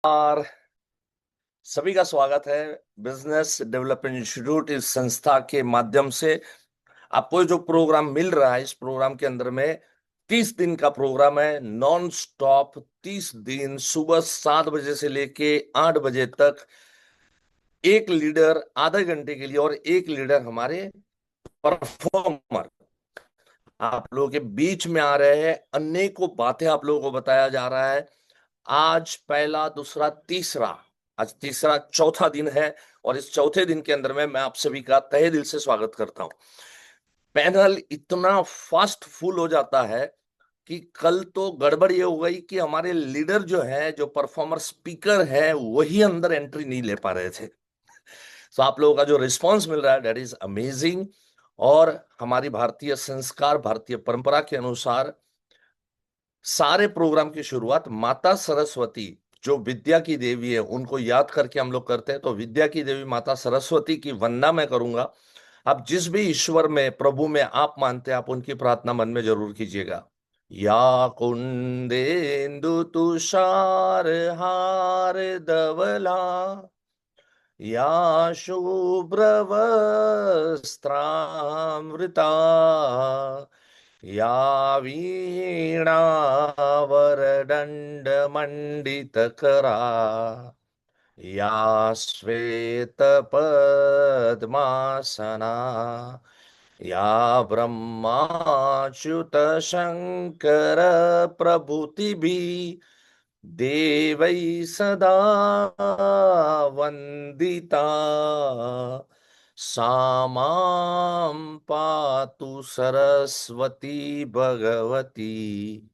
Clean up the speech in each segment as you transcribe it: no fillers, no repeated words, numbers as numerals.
और सभी का स्वागत है। बिजनेस डेवलपमेंट इंस्टीट्यूट इस संस्था के माध्यम से आपको जो प्रोग्राम मिल रहा है, इस प्रोग्राम के अंदर में 30 दिन का प्रोग्राम है। नॉन स्टॉप 30 दिन सुबह 7 बजे से लेके 8 बजे तक एक लीडर आधे घंटे के लिए और एक लीडर हमारे परफॉर्मर आप लोगों के बीच में आ रहे हैं। अनेकों बातें आप लोगों को बताया जा रहा है। आज पहला, दूसरा, तीसरा, आज तीसरा चौथा दिन है। और इस चौथे दिन के अंदर में मैं आप सभी का तहे दिल से स्वागत करता हूं। पैनल इतना फास्ट फुल हो जाता है कि कल तो गड़बड़ ये हो गई कि हमारे लीडर जो है, जो परफॉर्मर स्पीकर है, वही अंदर एंट्री नहीं ले पा रहे थे। तो आप लोगों का जो रिस्पांस मिल रहा है, दैट इज अमेजिंग। और हमारी भारतीय संस्कार, भारतीय परंपरा के अनुसार सारे प्रोग्राम की शुरुआत माता सरस्वती, जो विद्या की देवी है, उनको याद करके हम लोग करते हैं। तो विद्या की देवी माता सरस्वती की वंदना मैं करूंगा। आप जिस भी ईश्वर में, प्रभु में आप मानते हैं, आप उनकी प्रार्थना मन में जरूर कीजिएगा। या कुंदेन्दु तुषार हार धवला, या शुभ्रवस्त्रामृता, या वीणावरदण्डमण्डितकरा, या श्वेतपद्मासना, या ब्रह्माच्युतशङ्कर प्रभृतिभिः देवै सदा वन्दिता, सा मां पातु सरस्वती भगवती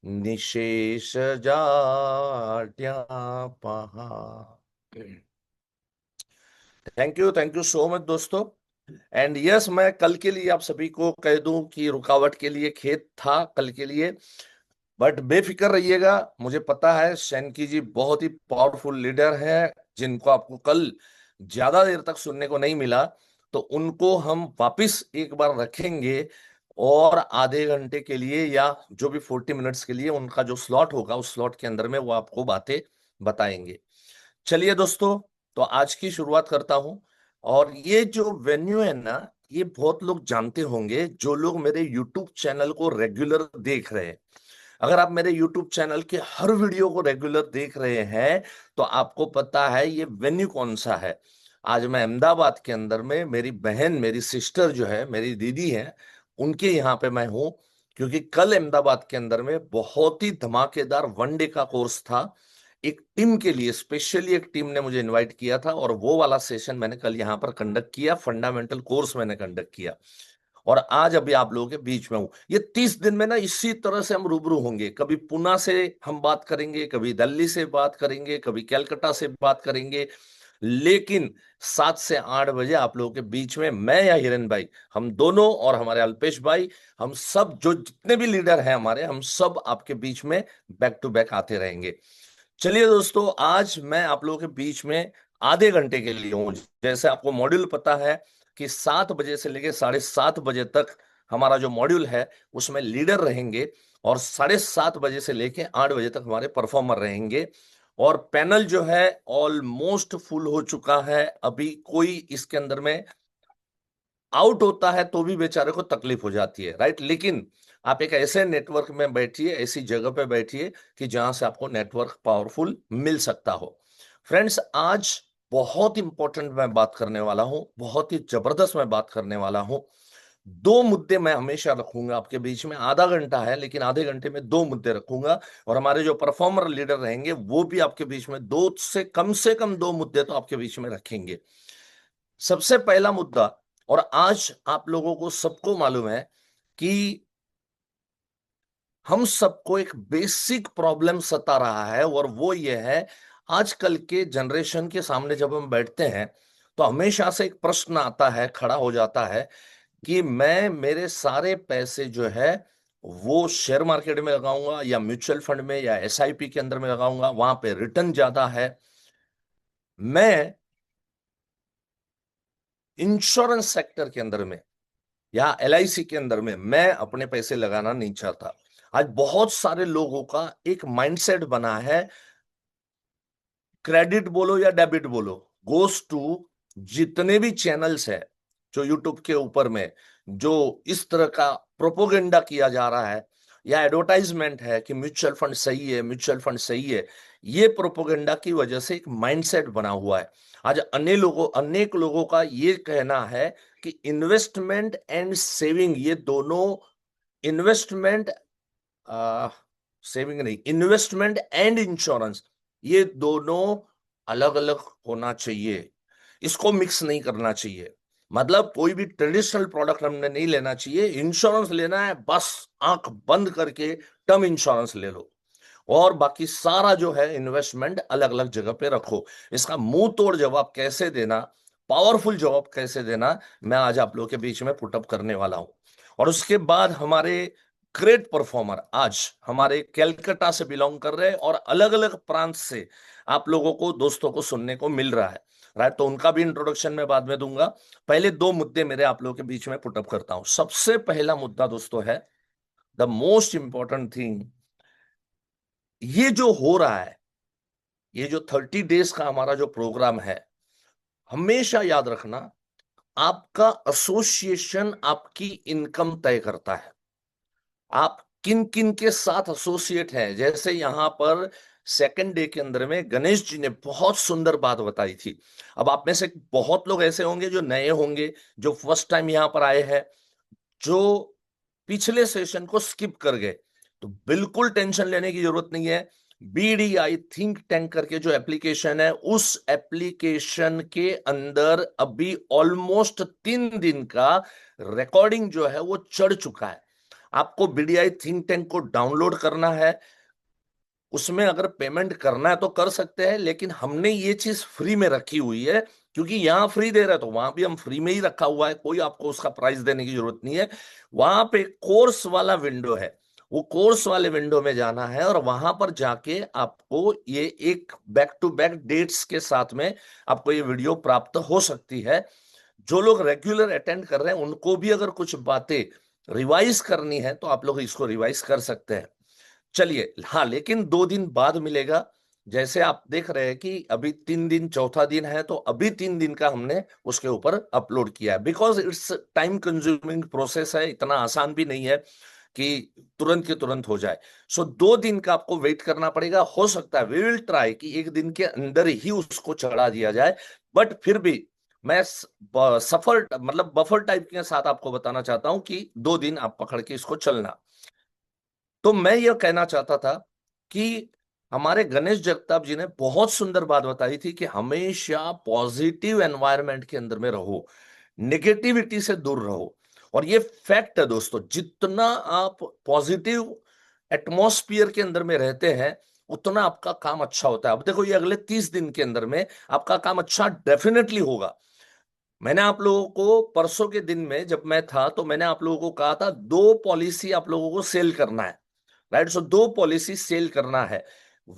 निशेषजाड्यापहा। थैंक यू सो मच दोस्तों। एंड यस, मैं कल के लिए आप सभी को कह दूं कि रुकावट के लिए खेद था कल के लिए। बट बेफिक्र रहिएगा, मुझे पता है सैनकी जी बहुत ही पावरफुल लीडर हैं, जिनको आपको कल ज्यादा देर तक सुनने को नहीं मिला। तो उनको हम वापस एक बार रखेंगे और आधे घंटे के लिए या जो भी 40 मिनट्स के लिए उनका जो स्लॉट होगा, उस स्लॉट के अंदर में वो आपको बातें बताएंगे। चलिए दोस्तों, तो आज की शुरुआत करता हूं। और ये जो वेन्यू है ना, ये बहुत लोग जानते होंगे, जो लोग मेरे यूट्यूब चैनल को रेगुलर देख रहे हैं। अगर आप मेरे YouTube चैनल के हर वीडियो को रेगुलर देख रहे हैं तो आपको पता है ये वेन्यू कौन सा है। आज मैं अहमदाबाद के अंदर में, मेरी बहन, मेरी सिस्टर जो है, मेरी दीदी है, उनके यहाँ पे मैं हूँ। क्योंकि कल अहमदाबाद के अंदर में बहुत ही धमाकेदार वनडे का कोर्स था। एक टीम के लिए स्पेशली एक टीम ने मुझे इनवाइट किया था और वो वाला सेशन मैंने कल यहाँ पर कंडक्ट किया। फंडामेंटल कोर्स मैंने कंडक्ट किया और आज अभी आप लोगों के बीच में हूं। ये 30 दिन में ना इसी तरह से हम रूबरू होंगे। कभी पुणे से हम बात करेंगे, कभी दिल्ली से बात करेंगे, कभी कलकत्ता से बात करेंगे। लेकिन 7 से 8 बजे आप लोगों के बीच में मैं या हिरेन भाई, हम दोनों, और हमारे अल्पेश भाई, हम सब जो जितने भी लीडर हैं हमारे, हम सब आपके बीच में बैक टू बैक आते रहेंगे। चलिए दोस्तों, आज मैं आप लोगों के बीच में आधे घंटे के लिए हूं। जैसे आपको मॉड्यूल पता है कि 7 बजे से लेकर 7:30 बजे तक हमारा जो मॉड्यूल है उसमें लीडर रहेंगे और 7:30 बजे से लेकर 8 बजे तक हमारे परफॉर्मर रहेंगे। और पैनल जो है ऑलमोस्ट फुल हो चुका है। अभी कोई इसके अंदर में आउट होता है तो भी बेचारे को तकलीफ हो जाती है, राइट। लेकिन आप एक ऐसे नेटवर्क में बैठिए, ऐसी जगह पे बैठिए कि जहां से आपको नेटवर्क पावरफुल मिल सकता हो। फ्रेंड्स, आज बहुत इंपॉर्टेंट मैं बात करने वाला हूं, बहुत ही जबरदस्त मैं बात करने वाला हूं। दो मुद्दे मैं हमेशा रखूंगा आपके बीच में। आधा घंटा है लेकिन आधे घंटे में दो मुद्दे रखूंगा। और हमारे जो परफॉर्मर लीडर रहेंगे वो भी आपके बीच में से कम दो मुद्दे तो आपके बीच में रखेंगे। सबसे पहला मुद्दा, और आज आप लोगों को सबको मालूम है कि हम सबको एक बेसिक प्रॉब्लम सता रहा है, और वो ये है, आजकल के जनरेशन के सामने जब हम बैठते हैं तो हमेशा से एक प्रश्न आता है, खड़ा हो जाता है कि मैं मेरे सारे पैसे जो है वो शेयर मार्केट में लगाऊंगा या म्यूचुअल फंड में या एसआईपी के अंदर में लगाऊंगा, वहां पे रिटर्न ज्यादा है। मैं इंश्योरेंस सेक्टर के अंदर में या एलआईसी के अंदर में मैं अपने पैसे लगाना नहीं चाहता। आज बहुत सारे लोगों का एक माइंडसेट बना है क्रेडिट बोलो या डेबिट बोलो, गोस टू जितने भी चैनल्स है जो यूट्यूब के ऊपर में जो इस तरह का प्रोपोगेंडा किया जा रहा है या एडवर्टाइजमेंट है कि म्यूचुअल फंड सही है, म्यूचुअल फंड सही है, ये प्रोपोगेंडा की वजह से एक माइंडसेट बना हुआ है। आज अनेक लोगों का ये कहना है कि इन्वेस्टमेंट एंड सेविंग, ये दोनों, इन्वेस्टमेंट, सेविंग नहीं, इन्वेस्टमेंट एंड इंश्योरेंस, ये दोनों अलग अलग होना चाहिए, इसको मिक्स नहीं करना चाहिए। मतलब कोई भी ट्रेडिशनल प्रोडक्ट हमने नहीं लेना चाहिए, इंश्योरेंस लेना है बस आंख बंद करके टर्म इंश्योरेंस ले लो, और बाकी सारा जो है इन्वेस्टमेंट अलग अलग जगह पे रखो। इसका मुंह तोड़ जवाब कैसे देना, पावरफुल जवाब कैसे देना, मैं आज आप लोगों के बीच में पुटअप करने वाला हूं। और उसके बाद हमारे ग्रेट परफॉर्मर आज हमारे कैलकाटा से बिलोंग कर रहे हैं और अलग अलग प्रांत से आप लोगों को, दोस्तों को सुनने को मिल रहा है, राइट। तो उनका भी इंट्रोडक्शन मैं बाद में दूंगा। पहले दो मुद्दे मेरे आप लोगों के बीच में पुटअप करता हूं। सबसे पहला मुद्दा दोस्तों है द मोस्ट इंपॉर्टेंट थिंग, ये जो हो रहा है, ये जो 30 डेज का हमारा जो प्रोग्राम है, हमेशा याद रखना, आपका एसोसिएशन आपकी इनकम तय करता है। आप किन किन के साथ एसोसिएट हैं, जैसे यहां पर सेकंड डे के अंदर में गणेश जी ने बहुत सुंदर बात बताई थी। अब आप में से बहुत लोग ऐसे होंगे जो नए होंगे, जो फर्स्ट टाइम यहां पर आए हैं, जो पिछले सेशन को स्किप कर गए, तो बिल्कुल टेंशन लेने की जरूरत नहीं है। BDI थिंक टैंक करके जो एप्लीकेशन है, उस एप्लीकेशन के अंदर अभी ऑलमोस्ट 3 दिन का रिकॉर्डिंग जो है वो चढ़ चुका है। आपको BDI थिंक टैंक को डाउनलोड करना है, उसमें अगर पेमेंट करना है तो कर सकते हैं, लेकिन हमने ये चीज फ्री में रखी हुई है, क्योंकि यहां फ्री दे रहे हैं तो वहां भी हम फ्री में ही रखा हुआ है, कोई आपको उसका प्राइस देने की जरूरत नहीं है। वहां पे कोर्स वाला विंडो है, वो कोर्स वाले विंडो में जाना है और वहां पर जाके आपको ये एक बैक टू बैक डेट्स के साथ में आपको ये वीडियो प्राप्त हो सकती है। जो लोग रेगुलर अटेंड कर रहे हैं उनको भी अगर कुछ बातें रिवाइज करनी है तो आप लोग इसको रिवाइज कर सकते हैं। चलिए, हाँ, लेकिन 2 दिन बाद मिलेगा। जैसे आप देख रहे हैं कि अभी 3 दिन, चौथा दिन है, तो अभी 3 दिन का हमने उसके ऊपर अपलोड किया है, because it's time consuming process है, इतना आसान भी नहीं है कि तुरंत के तुरंत हो जाए। सो 2 दिन का आपको वेट करना पड़ेगा। हो सकता है वी विल ट्राई कि एक दिन के अंदर ही उसको चढ़ा दिया जाए, बट फिर भी मैं सफर मतलब बफर टाइप के साथ आपको बताना चाहता हूं कि 2 दिन आप पकड़ के इसको चलना। तो मैं यह कहना चाहता था कि हमारे गणेश जगताप जी ने बहुत सुंदर बात बताई थी कि हमेशा पॉजिटिव एनवायरनमेंट के अंदर में रहो, नेगेटिविटी से दूर रहो। और ये फैक्ट है दोस्तों, जितना आप पॉजिटिव एटमॉस्फियर के अंदर में रहते हैं उतना आपका काम अच्छा होता है। अब देखो, ये अगले 30 दिन के अंदर में आपका काम अच्छा डेफिनेटली होगा। मैंने आप लोगों को परसों के दिन में जब मैं था तो मैंने आप लोगों को कहा था 2 पॉलिसी आप लोगों को सेल करना है, राइट। सो 2 पॉलिसी सेल करना है।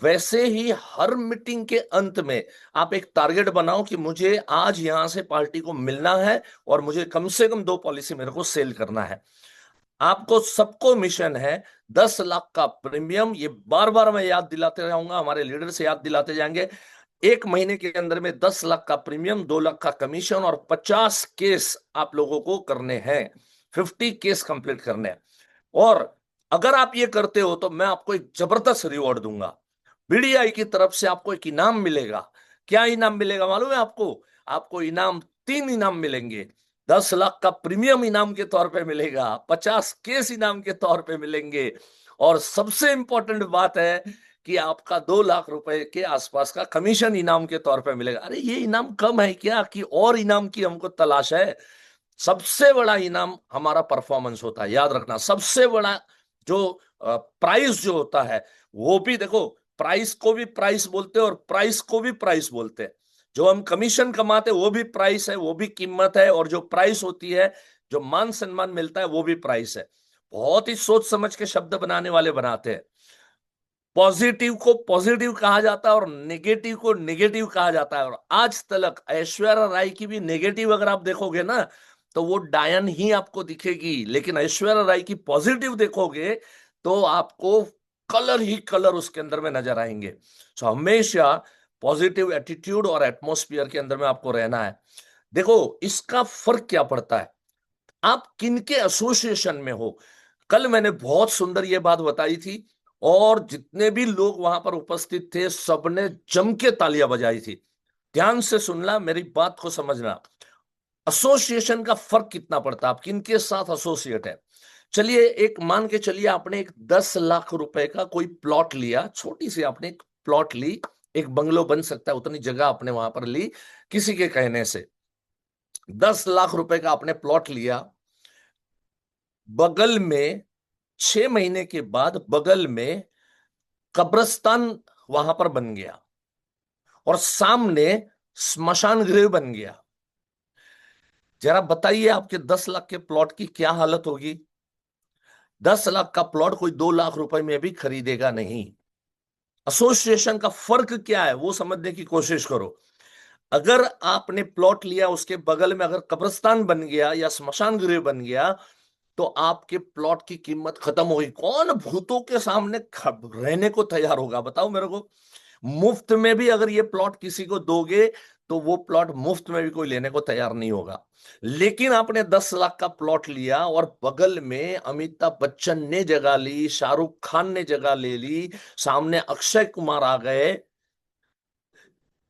वैसे ही हर मीटिंग के अंत में आप एक टारगेट बनाओ कि मुझे आज यहां से पार्टी को मिलना है और मुझे कम से कम 2 पॉलिसी मेरे को सेल करना है। आपको सबको मिशन है 10 लाख का प्रीमियम। ये बार बार मैं याद दिलाते रहूंगा, हमारे लीडर से याद दिलाते जाएंगे। 1 महीने के अंदर में 10 लाख का प्रीमियम, 2 लाख का कमीशन और 50 केस आप लोगों को करने हैं, 50 केस कंप्लीट करने हैं। और अगर आप ये करते हो तो मैं आपको एक जबरदस्त रिवॉर्ड दूंगा। BDI की तरफ से आपको एक इनाम मिलेगा। क्या इनाम मिलेगा मालूम है आपको? आपको इनाम, 3 इनाम मिलेंगे। 10 लाख का प्रीमियम इनाम के तौर पे मिलेगा, 50 केस इनाम के तौर पे मिलेंगे, और सबसे इंपॉर्टेंट बात है कि आपका 2 लाख रुपए के आसपास का कमीशन इनाम के तौर पे मिलेगा। अरे ये इनाम कम है क्या कि और इनाम की हमको तलाश है? सबसे बड़ा इनाम हमारा परफॉर्मेंस होता है, याद रखना। सबसे बड़ा जो प्राइस जो होता है, वो भी देखो, प्राइस को भी प्राइस बोलते हैं और प्राइस को भी प्राइस बोलते हैं। जो हम कमीशन कमाते हैं वो भी प्राइस है, वो भी कीमत है, और जो प्राइस होती है, जो मान सम्मान मिलता है, वो भी प्राइस है। बहुत ही सोच समझ के शब्द बनाने वाले बनाते हैं। पॉजिटिव को पॉजिटिव कहा जाता है और नेगेटिव को नेगेटिव कहा जाता है। और आज तक ऐश्वर्या राय की भी नेगेटिव अगर आप देखोगे ना, तो वो डायन ही आपको दिखेगी, लेकिन ऐश्वर्या राय की पॉजिटिव देखोगे तो आपको कलर ही कलर उसके अंदर में नजर आएंगे। हमेशा पॉजिटिव एटीट्यूड और एटमॉस्फेयर के अंदर में आपको रहना है। देखो इसका फर्क क्या पड़ता है, आप किनके एसोसिएशन में हो। कल मैंने बहुत सुंदर ये बात बताई थी और जितने भी लोग वहां पर उपस्थित थे सबने जम के तालियां बजाई थी। ध्यान से सुनना, मेरी बात को समझना। एसोसिएशन का फर्क कितना पड़ता है, आप किनके साथ एसोसिएट है। चलिए एक मान के चलिए आपने एक 10 लाख रुपए का कोई प्लॉट लिया, छोटी सी आपने एक प्लॉट ली, एक बंगलो बन सकता है उतनी जगह आपने वहां पर ली किसी के कहने से। 10 लाख रुपए का आपने प्लॉट लिया, बगल में 6 महीने के बाद बगल में कब्रिस्तान वहां पर बन गया और सामने स्मशान गृह बन गया। जरा बताइए आपके 10 लाख के प्लॉट की क्या हालत होगी। 10 लाख का प्लॉट कोई 2 लाख रुपए में भी खरीदेगा नहीं। एसोसिएशन का फर्क क्या है वो समझने की कोशिश करो। अगर आपने प्लॉट लिया उसके बगल में अगर कब्रिस्तान बन गया या स्मशान गृह बन गया तो आपके प्लॉट की कीमत खत्म होगी। कौन भूतों के सामने रहने को तैयार होगा बताओ मेरे को। मुफ्त में भी अगर ये प्लॉट किसी को दोगे तो वो प्लॉट मुफ्त में भी कोई लेने को तैयार नहीं होगा। लेकिन आपने 10 लाख का प्लॉट लिया और बगल में अमिताभ बच्चन ने जगह ली, शाहरुख खान ने जगह ले ली, सामने अक्षय कुमार आ गए,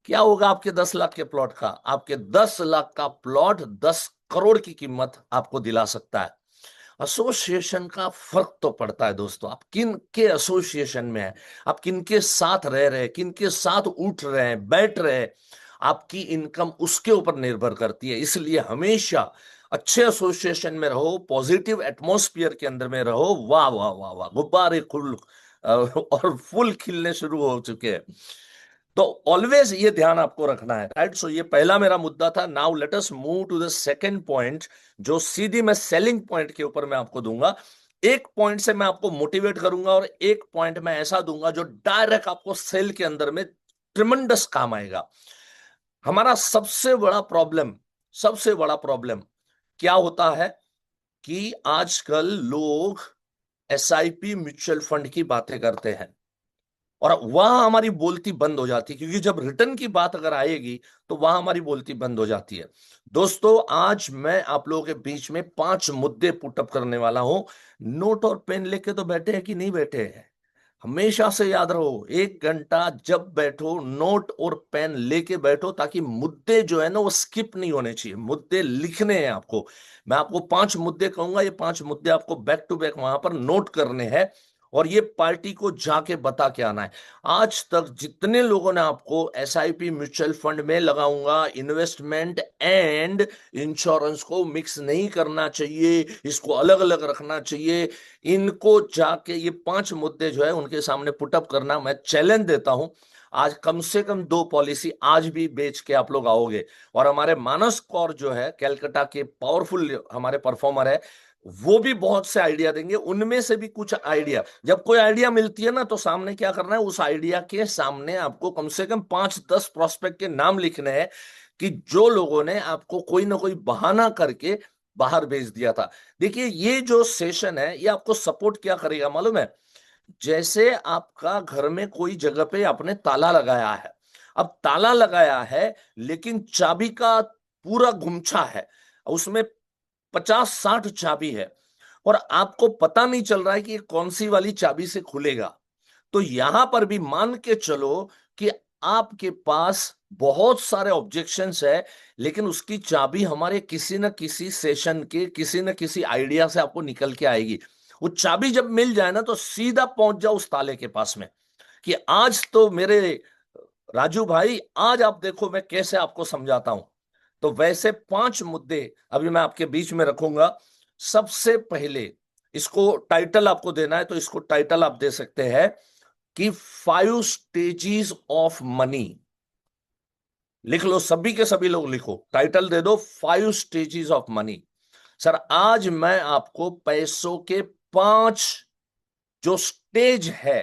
क्या होगा आपके 10 लाख के प्लॉट का। आपके 10 लाख का प्लॉट 10 करोड़ की कीमत आपको दिला सकता है। एसोसिएशन का फर्क तो पड़ता है दोस्तों, आप किन के एसोसिएशन में है, आप किन के साथ रह रहे हैं, किन के साथ उठ रहे हैं बैठ रहे हैं, आपकी इनकम उसके ऊपर निर्भर करती है। इसलिए हमेशा अच्छे एसोसिएशन में रहो, पॉजिटिव एटमॉस्फेयर के अंदर में रहो। वाह वाह वाह वाह, गुब्बारे खुल और फूल खिलने शुरू हो चुके हैं। तो ऑलवेज ये ध्यान आपको रखना है, राइट। सो ये पहला मेरा मुद्दा था। Now let us move to the second point, जो सीधी मैं सेलिंग पॉइंट के ऊपर मैं आपको दूंगा। एक पॉइंट से मैं आपको मोटिवेट करूंगा और एक पॉइंट मैं ऐसा दूंगा जो डायरेक्ट आपको सेल के अंदर में ट्रिमेंडस काम आएगा। हमारा सबसे बड़ा प्रॉब्लम क्या होता है कि आजकल लोग एसआईपी म्यूचुअल फंड की बातें करते हैं और वहां हमारी बोलती बंद हो जाती है, क्योंकि जब रिटर्न की बात अगर आएगी तो वहां हमारी बोलती बंद हो जाती है। दोस्तों आज मैं आप लोगों के बीच में 5 मुद्दे पुटअप करने वाला हूं। नोट और पेन लेके तो बैठे हैं कि नहीं बैठे हैं। हमेशा से याद रहो, 1 घंटा जब बैठो नोट और पेन लेके बैठो, ताकि मुद्दे जो है ना वो स्किप नहीं होने चाहिए। मुद्दे लिखने हैं आपको। मैं आपको 5 मुद्दे कहूंगा, ये 5 मुद्दे आपको बैक टू बैक वहां पर नोट करने हैं और ये पार्टी को जाके बता के आना है। आज तक जितने लोगों ने आपको एसआईपी म्यूचुअल फंड में लगाऊंगा, इन्वेस्टमेंट एंड इंश्योरेंस को मिक्स नहीं करना चाहिए, इसको अलग अलग रखना चाहिए, इनको जाके ये 5 मुद्दे जो है उनके सामने पुटअप करना मैं चैलेंज देता हूं। आज कम से कम 2 पॉलिसी आज भी बेच के आप लोग आओगे। और हमारे मानस कौर जो है कैलकाटा के पावरफुल हमारे परफॉर्मर है, वो भी बहुत से आइडिया देंगे। उनमें से भी कुछ आइडिया, जब कोई आइडिया मिलती है ना तो सामने क्या करना है, उस आइडिया के सामने आपको कम से कम 5-10 प्रोस्पेक्ट के नाम लिखने हैं कि जो लोगों ने आपको कोई ना कोई बहाना करके बाहर भेज दिया था। देखिए ये जो सेशन है ये आपको सपोर्ट क्या करेगा मालूम है। जैसे आपका घर में कोई जगह पे आपने ताला लगाया है, अब ताला लगाया है लेकिन चाबी का पूरा गुमछा है, उसमें 50-60 चाबी है और आपको पता नहीं चल रहा है कि ये कौन सी वाली चाबी से खुलेगा। तो यहां पर भी मान के चलो कि आपके पास बहुत सारे ऑब्जेक्शंस है, लेकिन उसकी चाबी हमारे किसी न किसी सेशन के किसी न किसी आइडिया से आपको निकल के आएगी। वो चाबी जब मिल जाए ना तो सीधा पहुंच जाओ उस ताले के पास में कि आज तो मेरे राजू भाई, आज आप देखो मैं कैसे आपको समझाता हूं। तो वैसे 5 मुद्दे अभी मैं आपके बीच में रखूंगा। सबसे पहले इसको टाइटल आपको देना है तो इसको टाइटल आप दे सकते हैं कि 5 स्टेजेस ऑफ मनी। लिख लो, सभी के सभी लोग लिखो, टाइटल दे दो 5 स्टेजेस ऑफ मनी। सर आज मैं आपको पैसों के 5 जो स्टेज है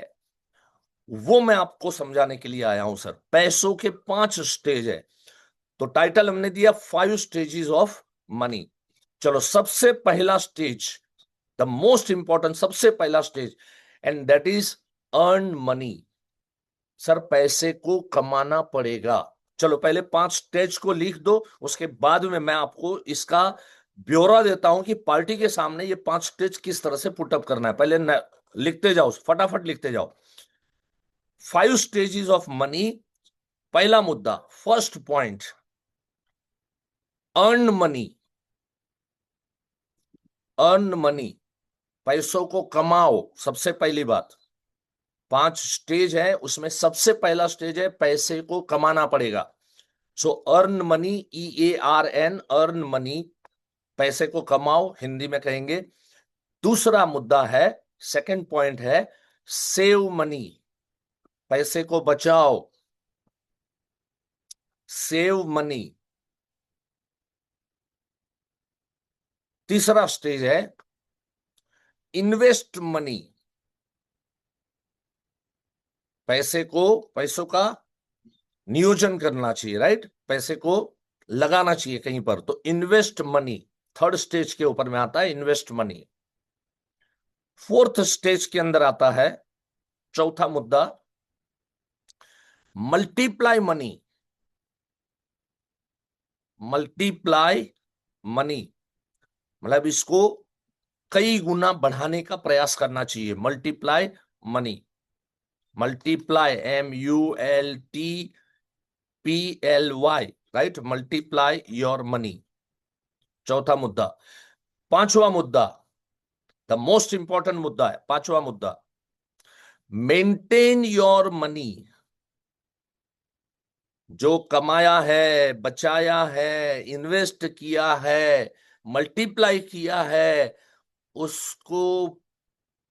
वो मैं आपको समझाने के लिए आया हूं सर। पैसों के 5 स्टेज है तो टाइटल हमने दिया 5 स्टेजेस ऑफ मनी। चलो सबसे पहला स्टेज, द मोस्ट इंपॉर्टेंट सबसे पहला stage, and that is earn money. Sir पैसे को कमाना पड़ेगा। चलो पहले 5 स्टेज को लिख दो, उसके बाद में मैं आपको इसका ब्यौरा देता हूं कि पार्टी के सामने ये 5 स्टेज किस तरह से पुटअप करना है। पहले लिखते जाओ, फटाफट लिखते जाओ। 5 स्टेजेस ऑफ मनी। पहला मुद्दा, first point, earn money. Earn money, पैसों को कमाओ, सबसे पहली बात। 5 स्टेज है, उसमें सबसे पहला स्टेज है पैसे को कमाना पड़ेगा। So earn money, EARN, earn money, पैसे को कमाओ, हिंदी में कहेंगे। दूसरा मुद्दा है, सेकंड पॉइंट है, सेव मनी, पैसे को बचाओ, सेव मनी। तीसरा स्टेज है इन्वेस्ट मनी, पैसों का नियोजन करना चाहिए, राइट, पैसे को लगाना चाहिए कहीं पर, तो इन्वेस्ट मनी थर्ड स्टेज के ऊपर में आता है, इन्वेस्ट मनी। फोर्थ स्टेज के अंदर आता है, चौथा मुद्दा, मल्टीप्लाई मनी। मल्टीप्लाई मनी मतलब इसको कई गुना बढ़ाने का प्रयास करना चाहिए, multiply money. Multiply, MULTPLY, right, multiply your money, चौथा मुद्दा। पांचवा मुद्दा, द मोस्ट इंपॉर्टेंट मुद्दा है पांचवा मुद्दा, मेंटेन योर मनी। जो कमाया है, बचाया है, इन्वेस्ट किया है, मल्टीप्लाई किया है, उसको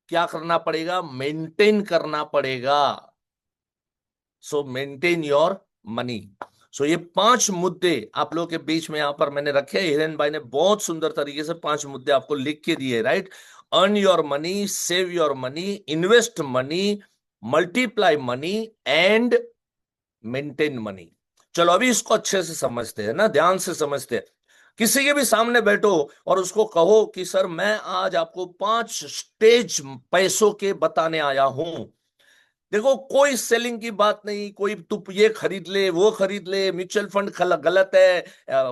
क्या करना पड़ेगा, मेंटेन करना पड़ेगा। So maintain your money. So ये 5 मुद्दे आप लोगों के बीच में यहां पर मैंने रखे। हिरेन भाई ने बहुत सुंदर तरीके से 5 मुद्दे आपको लिख के दिए, right. Earn your money, save your money, invest money, multiply money and maintain money. चलो अभी इसको अच्छे से समझते हैं ना, ध्यान से समझते हैं। किसी के भी सामने बैठो और उसको कहो कि सर मैं आज आपको 5 स्टेज पैसों के बताने आया हूं। देखो कोई सेलिंग की बात नहीं, कोई तू ये खरीद ले, वो खरीद ले, म्यूचुअल फंड गलत है,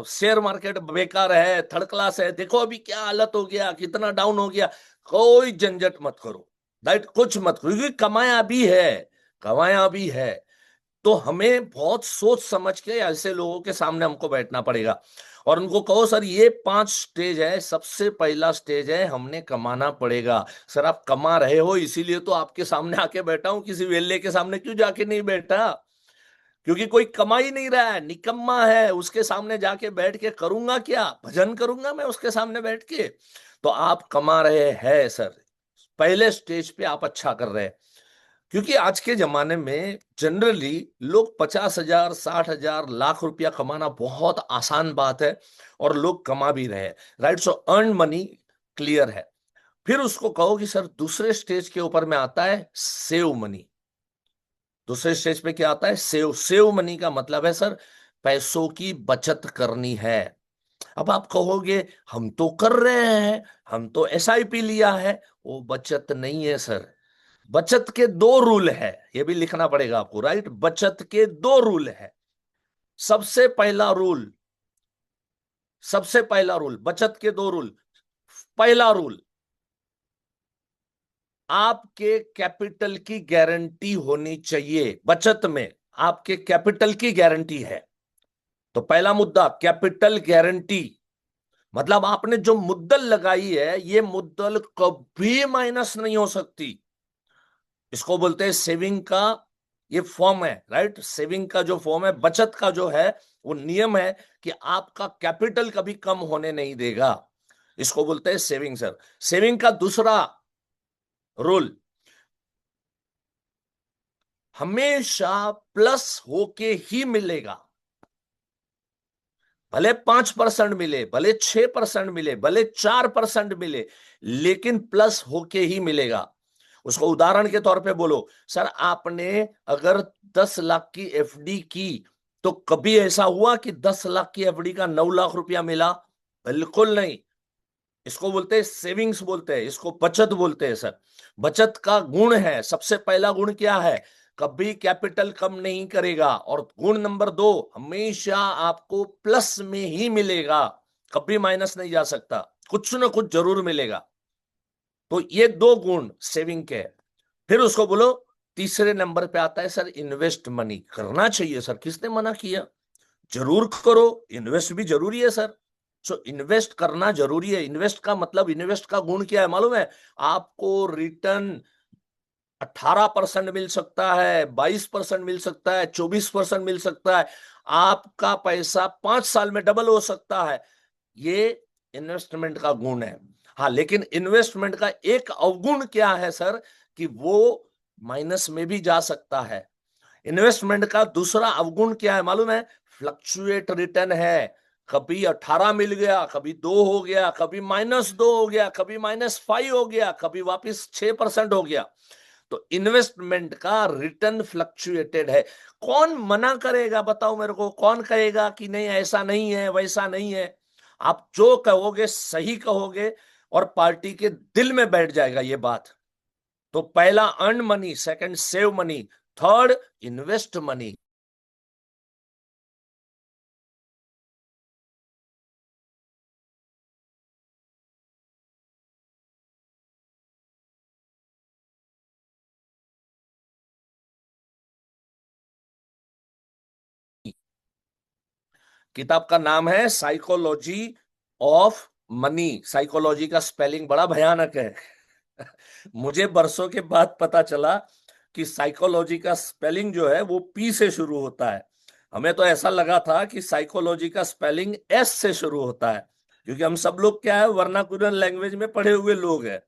शेयर मार्केट बेकार है, थर्ड क्लास है, देखो अभी क्या हालत हो गया, कितना डाउन हो गया। कोई झंझट मत करो, राइट, कुछ मत करो, क्योंकि कमाया भी है, कमाया भी है। तो हमें बहुत सोच समझ के ऐसे लोगों के सामने हमको बैठना पड़ेगा और उनको कहो सर ये 5 स्टेज है, सबसे पहला स्टेज है हमने कमाना पड़ेगा। सर आप कमा रहे हो इसीलिए तो आपके सामने आके बैठा हूं, किसी वेले के सामने क्यों जाके नहीं बैठा? क्योंकि कोई कमा ही नहीं रहा है, निकम्मा है, उसके सामने जाके बैठ के करूंगा क्या, भजन करूंगा मैं उसके सामने बैठ के? तो आप कमा रहे हैं सर, पहले स्टेज पे आप अच्छा कर रहे हैं। क्योंकि आज के जमाने में जनरली लोग 50,000, 60,000, लाख रुपया कमाना बहुत आसान बात है और लोग कमा भी रहे हैं, राइट। सो अर्न मनी क्लियर है। फिर उसको कहो कि सर दूसरे स्टेज के ऊपर में आता है सेव मनी। दूसरे स्टेज पे क्या आता है, सेव। सेव मनी का मतलब है सर पैसों की बचत करनी है। अब आप कहोगे हम तो कर रहे हैं, हम तो SIP लिया है, वो बचत नहीं है सर। बचत के 2 रूल है, ये भी लिखना पड़ेगा आपको, राइट। बचत के 2 रूल है। सबसे पहला रूल, सबसे पहला रूल, बचत के 2 रूल। पहला रूल, आपके कैपिटल की गारंटी होनी चाहिए। बचत में आपके कैपिटल की गारंटी है। तो पहला मुद्दा कैपिटल गारंटी, मतलब आपने जो मुद्दल लगाई है ये मुद्दल कभी माइनस नहीं हो सकती। इसको बोलते हैं सेविंग का ये फॉर्म है, राइट। सेविंग का जो फॉर्म है, बचत का जो है वो नियम है कि आपका कैपिटल कभी कम होने नहीं देगा। इसको बोलते हैं सेविंग सर। सेविंग का दूसरा रूल, हमेशा प्लस होके ही मिलेगा। भले 5% मिले, भले 6% मिले, भले 4% मिले, लेकिन प्लस होके ही मिलेगा। उसको उदाहरण के तौर पे बोलो, सर आपने अगर 10 लाख की FD की तो कभी ऐसा हुआ कि 10 लाख की FD का 9 लाख रुपया मिला? बिल्कुल नहीं। इसको बोलते हैं सेविंग्स, बोलते हैं इसको बचत बोलते हैं सर। बचत का गुण है, सबसे पहला गुण क्या है, कभी कैपिटल कम नहीं करेगा। और गुण नंबर 2, हमेशा आपको प्लस में ही मिलेगा, कभी माइनस नहीं जा सकता, कुछ ना कुछ जरूर मिलेगा। तो ये 2 गुण सेविंग के। फिर उसको बोलो, तीसरे नंबर पे आता है सर इन्वेस्ट मनी। करना चाहिए सर, किसने मना किया, जरूर करो, इन्वेस्ट भी जरूरी है सर। सो इन्वेस्ट करना जरूरी है। इन्वेस्ट का मतलब, इन्वेस्ट का गुण क्या है मालूम है आपको? रिटर्न 18% मिल सकता है, 22% मिल सकता है, 24% मिल सकता है। आपका पैसा 5 साल में डबल हो सकता है। ये इन्वेस्टमेंट का गुण है। हाँ, लेकिन इन्वेस्टमेंट का एक अवगुण क्या है सर, कि वो माइनस में भी जा सकता है। इन्वेस्टमेंट का दूसरा अवगुण क्या है मालूम है? फ्लक्चुएट रिटर्न है। कभी 18 मिल गया, कभी 2 हो गया, कभी -2 हो गया, कभी -5 हो गया, कभी वापस 6% हो गया। तो इन्वेस्टमेंट का रिटर्न फ्लक्चुएटेड है। कौन मना करेगा बताओ मेरे को? कौन कहेगा कि नहीं ऐसा नहीं है, वैसा नहीं है? आप जो कहोगे सही कहोगे, और पार्टी के दिल में बैठ जाएगा ये बात। तो पहला earn money, second save money, third invest money. किताब का नाम है साइकोलॉजी ऑफ मनी। साइकोलॉजी का स्पेलिंग बड़ा भयानक है। मुझे बरसों के बाद पता चला कि साइकोलॉजी का स्पेलिंग जो है वो पी से शुरू होता है। हमें तो ऐसा लगा था कि साइकोलॉजी का स्पेलिंग एस से शुरू होता है, क्योंकि हम सब लोग क्या है, वर्नाकुलर लैंग्वेज में पढ़े हुए लोग हैं।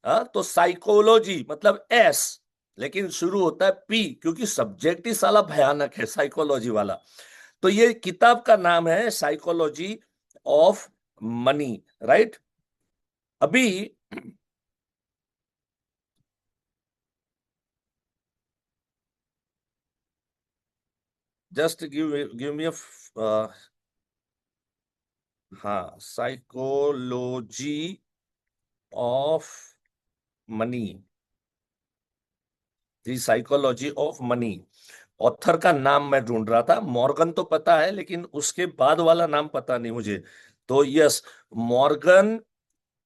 हाँ, तो साइकोलॉजी मतलब एस, लेकिन शुरू होता है पी, क्योंकि सब्जेक्ट ही साला भयानक है साइकोलॉजी वाला। तो ये किताब का नाम है साइकोलॉजी ऑफ मनी, राइट? अभी जस्ट गिव मी हाँ, psychology of money, the psychology of money. Author का नाम मैं ढूंढ रहा था, मॉर्गन तो पता है, लेकिन उसके बाद वाला नाम पता नहीं मुझे। तो yes, Morgan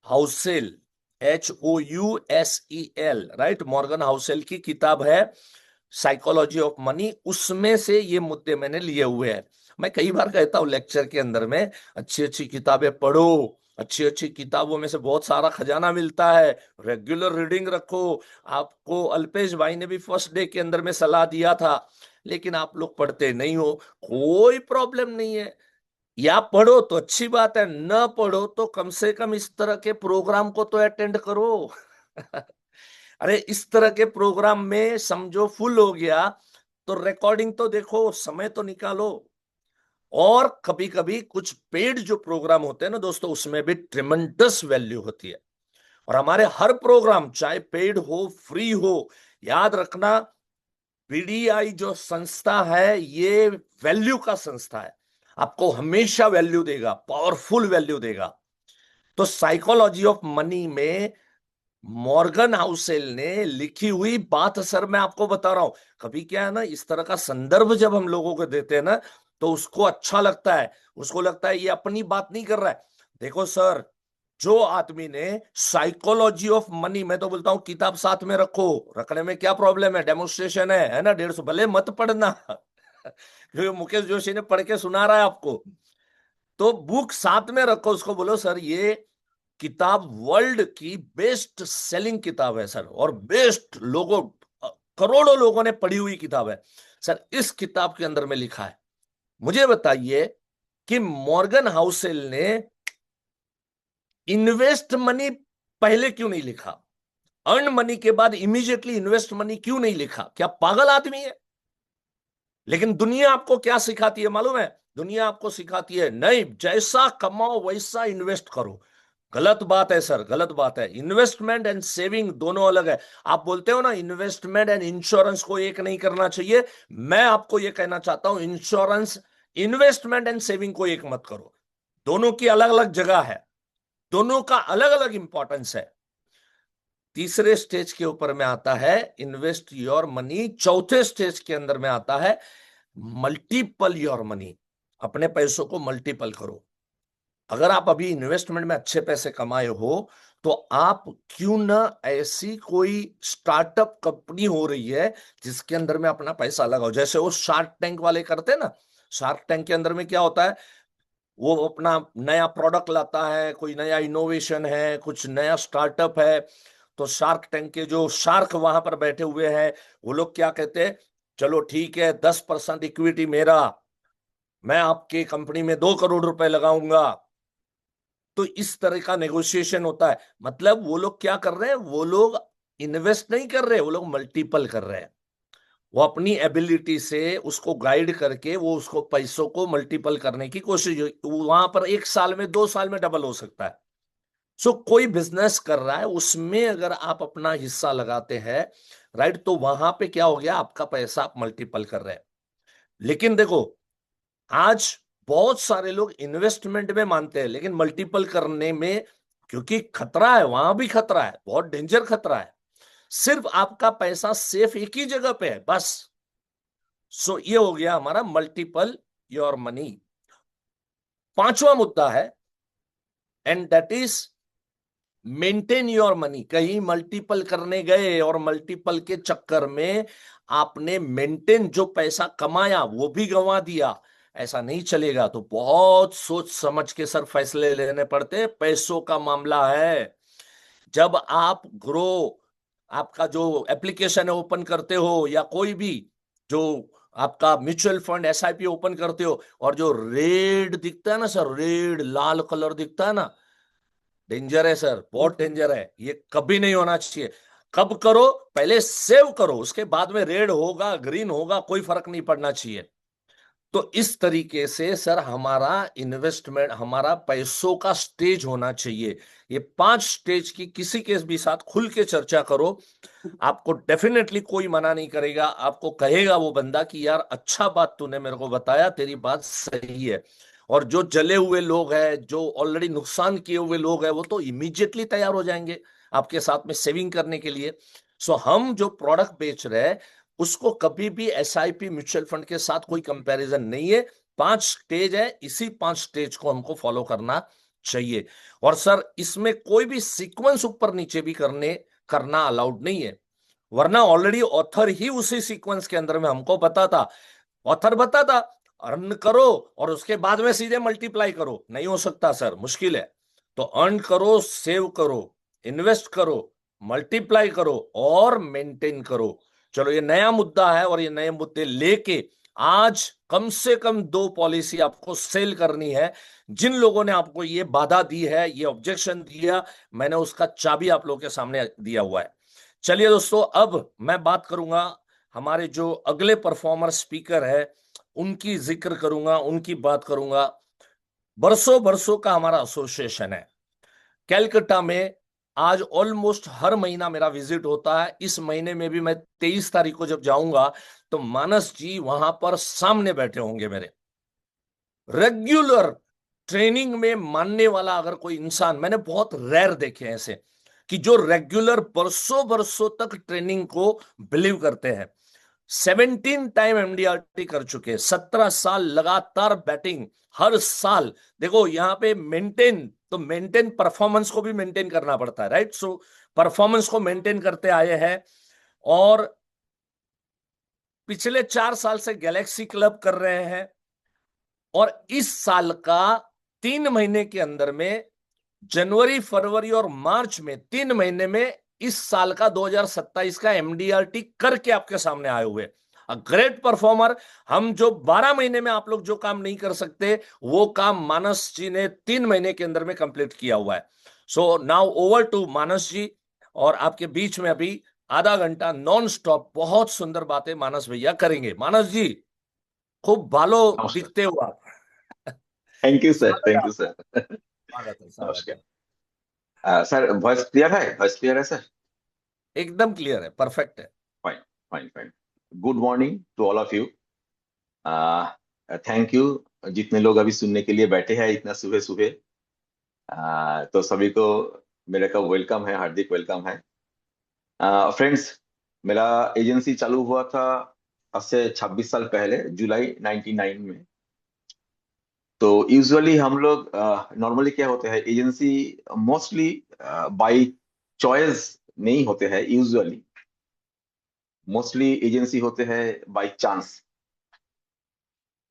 Housel, HOUSEL, right? Morgan Housel की किताब है साइकोलॉजी ऑफ मनी। उसमें से ये मुद्दे मैंने लिए हुए हैं। मैं कई बार कहता हूँ लेक्चर के अंदर में, अच्छी अच्छी किताबें पढ़ो, अच्छी अच्छी किताबों में से बहुत सारा खजाना मिलता है, रेगुलर रीडिंग रखो। आपको अल्पेश भाई ने भी फर्स्ट डे के अंदर में सलाह दिया था, लेकिन आप लोग पढ़ते नहीं हो। कोई प्रॉब्लम नहीं है, या पढ़ो तो अच्छी बात है, न पढ़ो तो कम से कम इस तरह के प्रोग्राम को तो अटेंड करो। अरे इस तरह के प्रोग्राम में समझो फुल हो गया, तो रिकॉर्डिंग तो देखो, समय तो निकालो। और कभी कभी कुछ पेड जो प्रोग्राम होते हैं ना दोस्तों, उसमें भी ट्रिमेंडस वैल्यू होती है। और हमारे हर प्रोग्राम, चाहे पेड हो फ्री हो, याद रखना, पीडीआई जो संस्था है ये वैल्यू का संस्था है। आपको हमेशा वैल्यू देगा, पावरफुल वैल्यू देगा। तो साइकोलॉजी ऑफ मनी में मॉर्गन हाउसेल ने लिखी हुई बात सर मैं आपको बता रहा हूं। कभी क्या है ना, इस तरह का संदर्भ जब हम लोगों को देते हैं ना, तो उसको अच्छा लगता है, उसको लगता है ये अपनी बात नहीं कर रहा है। देखो सर, जो आदमी ने साइकोलॉजी ऑफ मनी, मैं तो बोलता हूं किताब साथ में रखो, रखने में क्या प्रॉब्लम है? डेमोन्स्ट्रेशन है ना, 150, भले मत पढ़ना। जो मुकेश जोशी ने पढ़ के सुना रहा है आपको, तो बुक साथ में रखो, उसको बोलो सर ये किताब वर्ल्ड की बेस्ट सेलिंग किताब है सर, और बेस्ट लोगों, करोड़ों लोगों ने पढ़ी हुई किताब है सर। इस किताब के अंदर में लिखा है। मुझे बताइए कि मॉर्गन हाउसेल ने इन्वेस्ट मनी पहले क्यों नहीं लिखा? अर्न मनी के बाद इमीडिएटली इन्वेस्ट मनी क्यों नहीं लिखा? क्या पागल आदमी है? लेकिन दुनिया आपको क्या सिखाती है मालूम है? दुनिया आपको सिखाती है नहीं, जैसा कमाओ वैसा इन्वेस्ट करो। गलत बात है सर, गलत बात है। इन्वेस्टमेंट एंड सेविंग दोनों अलग है। आप बोलते हो ना इन्वेस्टमेंट एंड इंश्योरेंस को एक नहीं करना चाहिए, मैं आपको यह कहना चाहता हूं, इंश्योरेंस, इन्वेस्टमेंट एंड सेविंग को एक मत करो। दोनों की अलग अलग जगह है, दोनों का अलग अलग इंपॉर्टेंस है। तीसरे स्टेज के ऊपर में आता है इन्वेस्ट योर मनी। चौथे स्टेज के अंदर में आता है मल्टीपल योर मनी। अपने पैसों को मल्टीपल करो। अगर आप अभी इन्वेस्टमेंट में अच्छे पैसे कमाए हो तो आप क्यों ना ऐसी कोई स्टार्टअप कंपनी हो रही है जिसके अंदर में अपना पैसा लगाओ, जैसे वो शार्क टैंक वाले करते हैं ना। शार्क टैंक के अंदर में क्या होता है, वो अपना नया प्रोडक्ट लाता है, कोई नया इनोवेशन है, कुछ नया स्टार्टअप है, तो शार्क टैंक के जो शार्क वहां पर बैठे हुए हैं वो लोग क्या कहते हैं, चलो ठीक है 10% इक्विटी मेरा, मैं आपकी कंपनी में 2 करोड़ रुपए लगाऊंगा। तो इस तरह का नेगोशिएशन होता है। मतलब वो लोग क्या कर रहे हैं, वो लोग इन्वेस्ट नहीं कर रहे, वो लोग मल्टीपल कर रहे हैं। वो अपनी एबिलिटी से उसको गाइड करके वो उसको पैसों को मल्टीपल करने की कोशिश, वहां पर 1 साल में 2 साल में डबल हो सकता है। सो कोई बिजनेस कर रहा है उसमें अगर आप अपना हिस्सा लगाते हैं, राइट, तो वहां पे क्या हो गया, आपका पैसा आप मल्टीपल कर रहे हैं। लेकिन देखो, आज बहुत सारे लोग इन्वेस्टमेंट में मानते हैं लेकिन मल्टीपल करने में, क्योंकि खतरा है, वहां भी खतरा है, बहुत डेंजर खतरा है। सिर्फ आपका पैसा सेफ एक ही जगह पे है बस। सो ये हो गया हमारा मल्टीपल योर मनी। पांचवा मुद्दा है, and that is maintain your money. कहीं मल्टीपल करने गए और मल्टीपल के चक्कर में आपने मेंटेन जो पैसा कमाया वो भी गंवा दिया, ऐसा नहीं चलेगा। तो बहुत सोच समझ के सर फैसले लेने पड़ते हैं, पैसों का मामला है। जब आप ग्रो, आपका जो एप्लीकेशन है ओपन करते हो, या कोई भी जो आपका म्यूचुअल फंड एसआईपी ओपन करते हो, और जो रेड दिखता है ना सर, रेड लाल कलर दिखता है ना, डेंजर है सर, बहुत डेंजर है। ये कभी नहीं होना चाहिए। कब करो, पहले सेव करो, उसके बाद में रेड होगा ग्रीन होगा कोई फर्क नहीं पड़ना चाहिए। तो इस तरीके से सर हमारा इन्वेस्टमेंट, हमारा पैसों का स्टेज होना चाहिए। ये 5 स्टेज की किसी के भी साथ खुल के चर्चा करो, आपको डेफिनेटली कोई मना नहीं करेगा। आपको कहेगा वो बंदा कि यार अच्छा बात तूने मेरे को बताया, तेरी बात सही है। और जो जले हुए लोग हैं, जो ऑलरेडी नुकसान किए हुए लोग हैं, वो तो इमीडिएटली तैयार हो जाएंगे आपके साथ में सेविंग करने के लिए। सो हम जो प्रोडक्ट बेच रहे हैं उसको कभी भी एसआईपी म्यूचुअल फंड के साथ कोई कंपैरिजन नहीं है। 5 स्टेज है, इसी 5 स्टेज को हमको फॉलो करना चाहिए। और सर इसमें कोई भी सीक्वेंस ऊपर नीचे भी करना अलाउड नहीं है, वरना ऑलरेडी ऑथर ही उसी सीक्वेंस के अंदर में हमको बताता, ऑथर बताता अर्न करो और उसके बाद में सीधे मल्टीप्लाई करो। नहीं हो सकता सर, मुश्किल है। तो अर्न करो, सेव करो, इन्वेस्ट करो, मल्टीप्लाई करो और मेंटेन करो। चलो ये नया मुद्दा है, और ये नए मुद्दे लेके आज कम से कम 2 पॉलिसी आपको सेल करनी है। जिन लोगों ने आपको ये बाधा दी है, ये ऑब्जेक्शन दिया, मैंने उसका चाबी आप लोगों के सामने दिया हुआ है। चलिए दोस्तों, अब मैं बात करूंगा हमारे जो अगले परफॉर्मर स्पीकर है, उनकी जिक्र करूंगा, उनकी बात करूंगा। बरसों बरसों का हमारा एसोसिएशन है कैलकाटा में। आज ऑलमोस्ट हर महीना मेरा विजिट होता है। इस महीने में भी मैं 23 तारीख को जब जाऊंगा तो मानस जी वहां पर सामने बैठे होंगे मेरे। रेगुलर ट्रेनिंग में मानने वाला अगर कोई इंसान, मैंने बहुत रेयर देखे हैं ऐसे, कि जो रेगुलर बरसों बरसों तक ट्रेनिंग को बिलीव करते हैं। 17 टाइम एमडीआरटी कर चुके, 17 साल लगातार बैटिंग हर साल। देखो यहाँ पे मेंटेन, तो मेंटेन परफॉर्मेंस को भी मेंटेन करना पड़ता है, राइट। सो परफॉर्मेंस को मेंटेन करते आए हैं। और पिछले 4 साल से गैलेक्सी क्लब कर रहे हैं। और इस साल का 3 महीने के अंदर में, जनवरी फरवरी और मार्च में, 3 महीने में इस साल का 2027 का एमडीआरटी करके आपके सामने आए हुए, अ ग्रेट परफॉर्मर। हम जो 12 महीने में आप लोग जो काम नहीं कर सकते, वो काम मानस जी ने 3 महीने के अंदर में कंप्लीट किया हुआ है। सो नाउ ओवर टू मानस जी। और आपके बीच में अभी आधा घंटा नॉन स्टॉप बहुत सुंदर बातें मानस भैया करेंगे। मानस जी, खूब भालो नमस्कार। दिखते हो आप। थैंक यू सर, स्वागत है थैंक यू आपका। सर। स्वागत है, स्वागत नमस्कार। है। सर वॉइस क्लियर है? वॉइस क्लियर है सर? एकदम क्लियर है, परफेक्ट है। Fine, fine, fine. Good morning to all of you. Thank you जितने लोग अभी सुनने के लिए बैठे हैं इतना सुबह सुबह। तो सभी को मेरे का वेलकम है, हार्दिक वेलकम है। फ्रेंड्स, मेरा एजेंसी चालू हुआ था आज से 26 साल पहले, जुलाई 99 में। तो यूजुअली हम लोग नॉर्मली क्या होते हैं, एजेंसी मोस्टली बाय चॉइस नहीं होते हैं। यूजुअली मोस्टली एजेंसी होते हैं बाय चांस।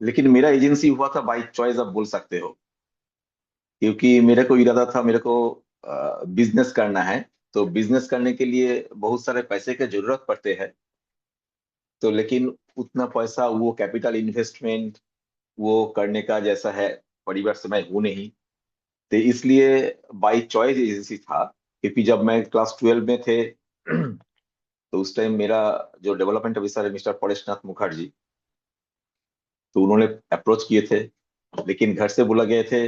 लेकिन मेरा एजेंसी हुआ था बाय चॉइस, आप बोल सकते हो। क्योंकि मेरे को इरादा था, मेरे को बिजनेस करना है। तो बिजनेस करने के लिए बहुत सारे पैसे की जरूरत पड़ते हैं। तो लेकिन उतना पैसा, वो कैपिटल इन्वेस्टमेंट वो करने का जैसा है परिवार से मैं हूं नहीं। तो इसलिए बाय चॉइस एजेंसी था। क्योंकि जब मैं क्लास 12 में थे तो उस टाइम मेरा जो डेवलपमेंट ऑफिसर है मिस्टर परेशनाथ मुखर्जी, तो उन्होंने अप्रोच किए थे। लेकिन घर से बोला गए थे,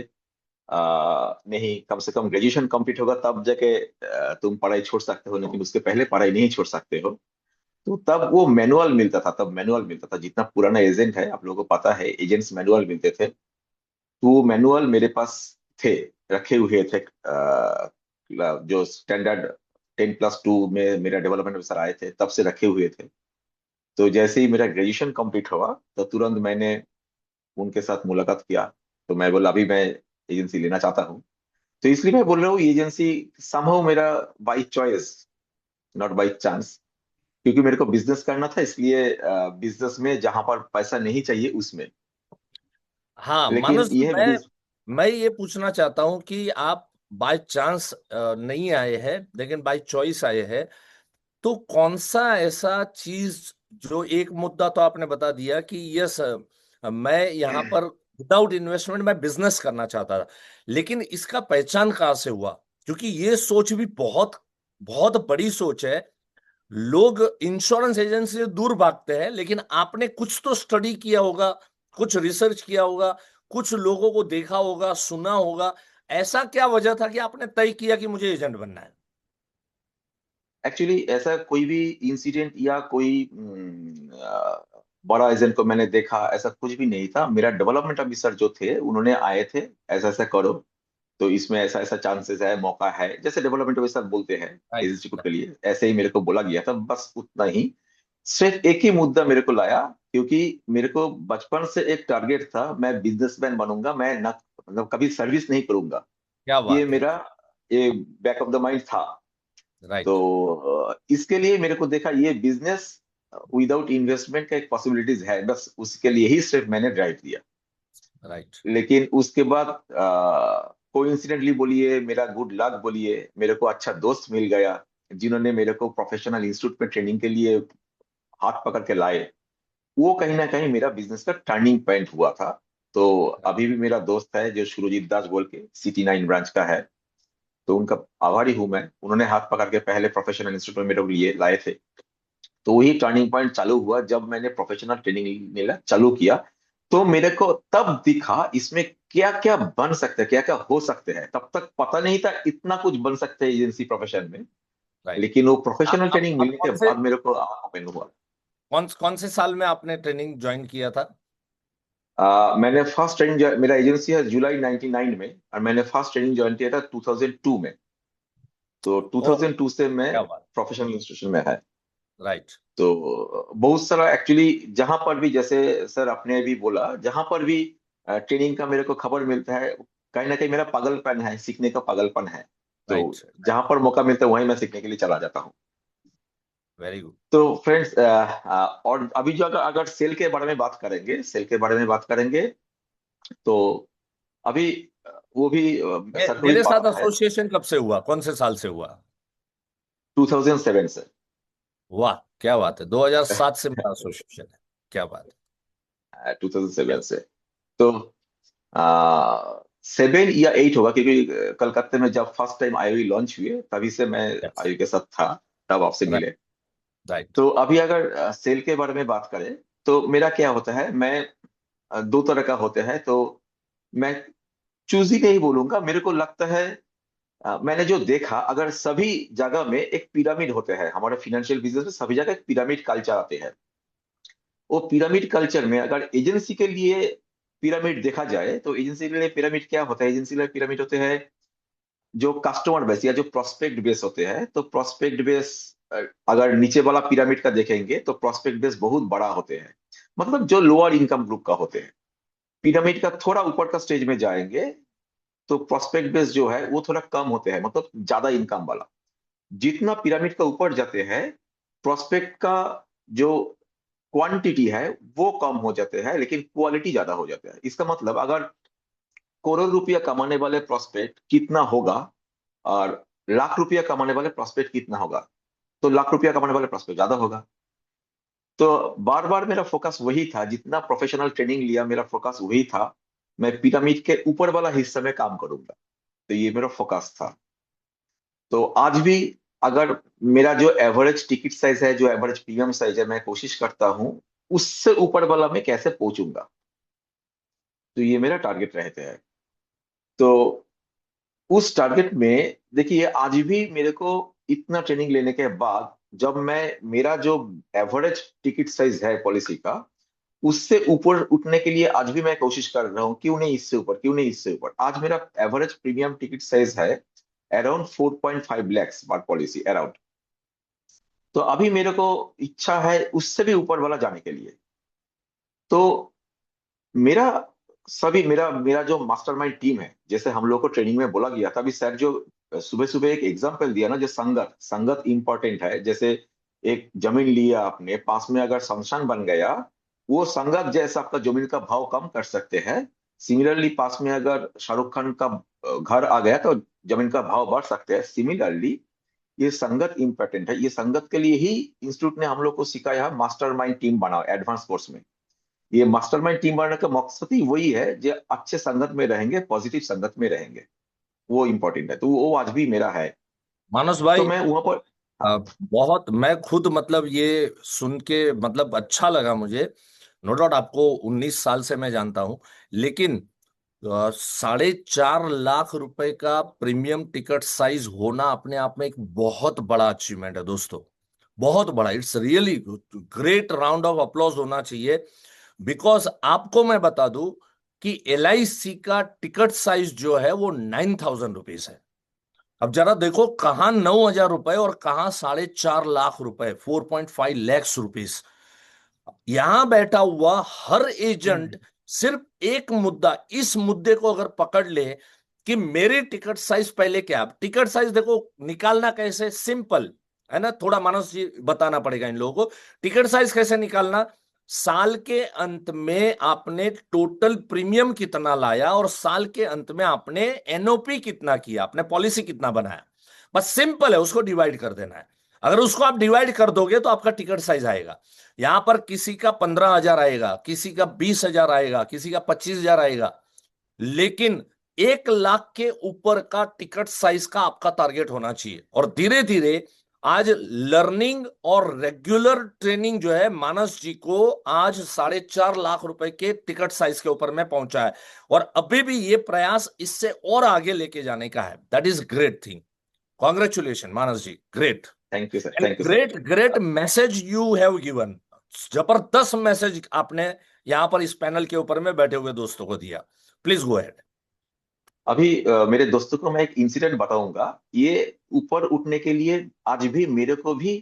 नहीं, कम से कम ग्रेजुएशन कंप्लीट होगा तब जाके तुम पढ़ाई छोड़ सकते हो, लेकिन उसके पहले पढ़ाई नहीं छोड़ सकते हो। तो तब वो मैनुअल मिलता था, तब मैनुअल मिलता था। जितना पुराना एजेंट है, आप लोगों को पता है, एजेंट्स मैनुअल मिलते थे। तो वो मैनुअल मेरे पास थे, रखे हुए थे। जो स्टैंडर्ड 10+2 में मेरा डेवलपमेंट ऑफिसर आए थे, तब से रखे हुए थे। तो जैसे ही मेरा ग्रेजुएशन कंप्लीट हुआ, तो तुरंत मैंने उनके साथ मुलाकात किया। तो मैं बोला, अभी मैं एजेंसी लेना चाहता हूँ। तो इसलिए मैं बोल रहा हूँ, एजेंसी समहाउ मेरा by choice, not by chance. क्योंकि मेरे को बिजनेस करना था, इसलिए बिजनेस में जहां पर पैसा नहीं चाहिए उसमें। हाँ लेकिन मानस जी, यह मैं ये पूछना चाहता हूँ कि आप बाय चांस नहीं आए हैं लेकिन बाय चॉइस आए हैं। तो कौन सा ऐसा चीज, जो एक मुद्दा तो आपने बता दिया कि यस, मैं यहाँ पर विदाउट इन्वेस्टमेंट मैं बिजनेस करना चाहता था, लेकिन इसका पहचान कहाँ से हुआ? क्योंकि ये सोच भी बहुत बहुत बड़ी सोच है। लोग इंश्योरेंस एजेंसी से दूर भागते हैं, लेकिन आपने कुछ तो स्टडी किया होगा, कुछ रिसर्च किया होगा, कुछ लोगों को देखा होगा, सुना होगा। ऐसा क्या वजह था कि आपने तय किया कि मुझे एजेंट बनना है? एक्चुअली ऐसा कोई भी इंसिडेंट या कोई बड़ा एजेंट को मैंने देखा, ऐसा कुछ भी नहीं था। मेरा डेवलपमेंट ऑफिसर जो थे, उन्होंने आए थे, ऐसा ऐसा करो, तो इसमें ऐसा ऐसा चांसेस है, मौका है, जैसे डेवलपमेंट ऑफिसर बोलते हैं राइट। एजेंसी के लिए, ऐसे ही मेरे को बोला गया था, बस उतना ही। सिर्फ एक ही मुद्दा मेरे को लाया, क्योंकि मेरे को बचपन से एक टारगेट था, मैं बिजनेसमैन बनूंगा, मैं ना मतलब कभी सर्विस नहीं करूंगा। क्या ये बात है। मेरा ये बैक ऑफ द माइंड था। राइट। तो इसके लिए मेरे को देखा, ये बिजनेस विदाउट इन्वेस्टमेंट का एक पॉसिबिलिटीज है, बस उसके लिए ही सिर्फ मैंने ड्राइव दिया। राइट। लेकिन उसके बाद कोइंसिडेंटली बोलिए, मेरा गुड लक बोलिए, मेरे को अच्छा दोस्त मिल गया, जिन्होंने मेरे को प्रोफेशनल इंस्टीट्यूट में ट्रेनिंग के लिए हाथ पकड़ के लाए। वो कहीं ना कहीं मेरा बिजनेस का टर्निंग पॉइंट हुआ था। तो अभी भी मेरा दोस्त है जो सुरजीत दास बोल के सिटी 9 ब्रांच का है। तो उनका आभारी हूं मैं, उन्होंने हाथ पकड़ के पहले प्रोफेशनल इंस्टीट्यूट में मेरे को लिए लाए थे। तो वही टर्निंग पॉइंट चालू हुआ जब मैंने प्रोफेशनल ट्रेनिंग लेना चालू किया। तो मेरे को तब दिखा इसमें क्या क्या बन सकता है, क्या क्या हो सकते हैं। तब तक पता नहीं था इतना कुछ बन सकता है एजेंसी प्रोफेशन में। राइट। लेकिन वो प्रोफेशनल ट्रेनिंग आप मिलने के बाद मेरे को ओपन हुआ। कौन से साल में आपने ट्रेनिंग ज्वाइन किया था? मैंने फर्स्ट ट्रेनिंग, मेरा एजेंसी है जुलाई 99 में, और मैंने फर्स्ट ट्रेनिंग ज्वाइन किया था 2002 में। तो ओ, 2002 से मैं क्या बात। प्रोफेशनल इंस्टीट्यूशन में है। राइट। तो बहुत सारा एक्चुअली, जहां पर भी, जैसे सर आपने भी बोला, जहां पर भी ट्रेनिंग का मेरे को खबर मिलता है, कहीं ना कहीं मेरा पागलपन है, सीखने का पागलपन है। तो राइट। जहां पर मौका मिलता है वहीं मैं सीखने के लिए चला जाता हूँ। Very good. तो फ्रेंड्स, और अभी जो अगर अगर सेल के बारे में बात करेंगे, सेल के बारे में बात करेंगे, तो अभी वो भी सर को भी मेरे साथ पता है। एसोसिएशन कब से हुआ, कौन से साल से हुआ? 2007 से। वाह, क्या बात है, 2007 से मेरा एसोसिएशन है। क्या बात 2007 है। से। तो 7 या 8 होगा, क्योंकि कलकत्ते में जब फर्स्ट टाइम आईओई लॉन्च हुए, तभी से मैं यस। आईओई के साथ था, तब आपसे राइट। मिले। राइट। तो अभी अगर सेल के बारे में बात करें, तो मेरा क्या होता है, मैं दो तरह का होते हैं। तो मैं चूजी नहीं बोलूंगा, मेरे को लगता है, मैंने जो देखा, अगर सभी जगह में एक पिरामिड होते हैं, हमारे फाइनेंशियल बिजनेस में सभी जगह एक पिरामिड कल्चर आते हैं। वो पिरामिड कल्चर में अगर एजेंसी के लिए पिरामिड देखा जाए, तो एजेंसी के लिए पिरामिड क्या होता है, एजेंसी के लिए पिरामिड होते हैं जो कस्टमर बेस या जो प्रोस्पेक्ट बेस होते हैं। तो प्रोस्पेक्ट बेस अगर नीचे वाला पिरामिड का देखेंगे तो प्रोस्पेक्ट बेस बहुत बड़ा होते हैं, मतलब जो लोअर इनकम ग्रुप का होते हैं। पिरामिड का थोड़ा ऊपर का स्टेज में जाएंगे तो प्रोस्पेक्ट बेस जो है वो थोड़ा कम होते हैं, मतलब ज्यादा इनकम वाला। जितना पिरामिड का ऊपर जाते हैं, प्रोस्पेक्ट का जो क्वांटिटी है वो कम हो जाते हैं, लेकिन क्वालिटी ज्यादा हो जाता है। इसका मतलब अगर करोड़ रुपया कमाने वाले प्रोस्पेक्ट कितना होगा और लाख रुपया कमाने वाले प्रोस्पेक्ट कितना होगा, तो लाख रुपया कमाने वाले प्रोस्पेक्ट ज्यादा होगा। तो बार बार मेरा फोकस वही था, जितना प्रोफेशनल ट्रेनिंग लिया मेरा फोकस वही था, मैं पिरामिड के ऊपर वाला हिस्से में काम करूंगा। तो ये मेरा फोकस था। तो आज भी अगर मेरा जो एवरेज टिकट साइज है, जो एवरेज प्रीमियम साइज है, मैं कोशिश करता हूँ उससे ऊपर वाला मैं कैसे पहुंचूंगा। तो ये मेरा टारगेट रहता है। तो उस टारगेट में देखिए, आज भी मेरे को इतना ट्रेनिंग लेने के बाद, जब मैं मेरा जो एवरेज टिकट साइज है पॉलिसी का, उससे ऊपर उठने के लिए आज भी मैं कोशिश कर रहा हूँ, क्यों नहीं इससे ऊपर, क्यों नहीं इससे ऊपर। आज मेरा एवरेज प्रीमियम टिकट साइज है अराउंड 4.5 lakhs पर पॉलिसी अराउंड। तो अभी मेरे को इच्छा है उससे भी ऊपर वाला जाने के लिए। तो मेरा मेरा मेरा जो मास्टरमाइंड टीम है, जैसे हम लोग को ट्रेनिंग में बोला गया था, अभी सर जो सुबह सुबह एक एग्जांपल दिया ना, जो संगत संगत इंपॉर्टेंट है। जैसे एक जमीन लिया आपने, पास में अगर शमशान बन गया, वो संगत जैसा आपका जमीन का भाव कम कर सकते हैं। सिमिलरली पास में अगर शाहरुख खान का घर आ गया तो जमीन का भाव बढ़ सकते हैं। सिमिलरली ये संगत इंपॉर्टेंट है। ये संगत के लिए ही इंस्टीट्यूट ने हम लोग को सिखाया मास्टरमाइंड टीम बनाओ एडवांस कोर्स में। ये मास्टरमाइंड टीम बनाने का मकसद ही वही है, जो अच्छे संगत में रहेंगे, पॉजिटिव संगत में रहेंगे, वो इंपॉर्टेंट है। तो वो आज भी मेरा है। मानस तो भाई, मैं वहां पर। अ, हाँ। बहुत मैं खुद मतलब ये सुन के मतलब अच्छा लगा मुझे। नो डाउट आपको 19 साल से मैं जानता हूं, लेकिन 4.5 लाख रुपए का प्रीमियम टिकट साइज होना अपने आप में एक बहुत बड़ा अचीवमेंट है दोस्तों। बहुत बड़ा, it's really great, round of applause होना चाहिए। बिकॉज आपको मैं बता दूं कि LIC का टिकट साइज जो है वो 9,000 रुपीज है। अब जरा देखो, कहां 9,000 रुपए और कहां 4.5 लाख रुपए, 4.5 lakhs रुपीज। यहां बैठा हुआ हर एजेंट सिर्फ एक मुद्दा, इस मुद्दे को अगर पकड़ ले कि मेरे टिकट साइज पहले क्या। टिकट साइज देखो निकालना कैसे, सिंपल है ना। थोड़ा मानस जी बताना पड़ेगा इन लोगों को। टिकट साइज कैसे निकालना, साल के अंत में आपने टोटल प्रीमियम कितना लाया और साल के अंत में आपने NOP कितना किया, आपने पॉलिसी कितना बनाया। बस सिंपल है, उसको डिवाइड कर देना है। अगर उसको आप डिवाइड कर दोगे तो आपका टिकट साइज आएगा। यहां पर किसी का 15,000 आएगा, किसी का 20,000 आएगा, किसी का 25,000 आएगा। लेकिन 1 लाख के ऊपर का टिकट साइज का आपका टारगेट होना चाहिए। और धीरे धीरे आज लर्निंग और रेगुलर ट्रेनिंग जो है मानस जी को आज 4.5 लाख रुपए के टिकट साइज के ऊपर में पहुंचा है। और अभी भी ये प्रयास इससे और आगे लेके जाने का है। That is great thing. Congratulation Manas ji, great. Thank you sir, and thank you sir. Great great message you have given. जबरदस्त मैसेज आपने यहां पर इस पैनल के ऊपर में बैठे हुए दोस्तों को दिया। Please go ahead. अभी मेरे दोस्तों को मैं एक इंसिडेंट बताऊंगा। ये ऊपर उठने के लिए आज भी मेरे को भी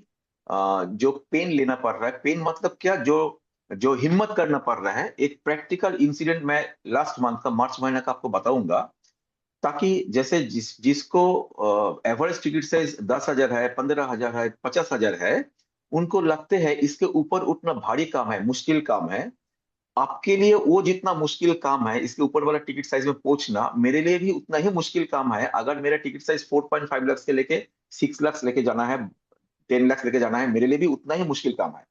जो पेन लेना पड़ रहा है, पेन मतलब क्या, जो जो हिम्मत करना पड़ रहा है, एक प्रैक्टिकल इंसिडेंट मैं लास्ट मंथ का, मार्च महीने का आपको बताऊंगा। ताकि जैसे जिसको एवरेज टिकट साइज 10,000 है, 15,000 है, 50,000 है, उनको लगते हैं इसके ऊपर उठना भारी काम है, मुश्किल काम है। आपके लिए वो जितना मुश्किल काम है इसके ऊपर वाला टिकट साइज में पहुंचना, मेरे लिए भी उतना ही मुश्किल काम है। अगर मेरा टिकट साइज 4.5 लाख से लेके 6 लाख लेके जाना है, 10 लाख लेके जाना है, मेरे लिए भी उतना ही मुश्किल काम है।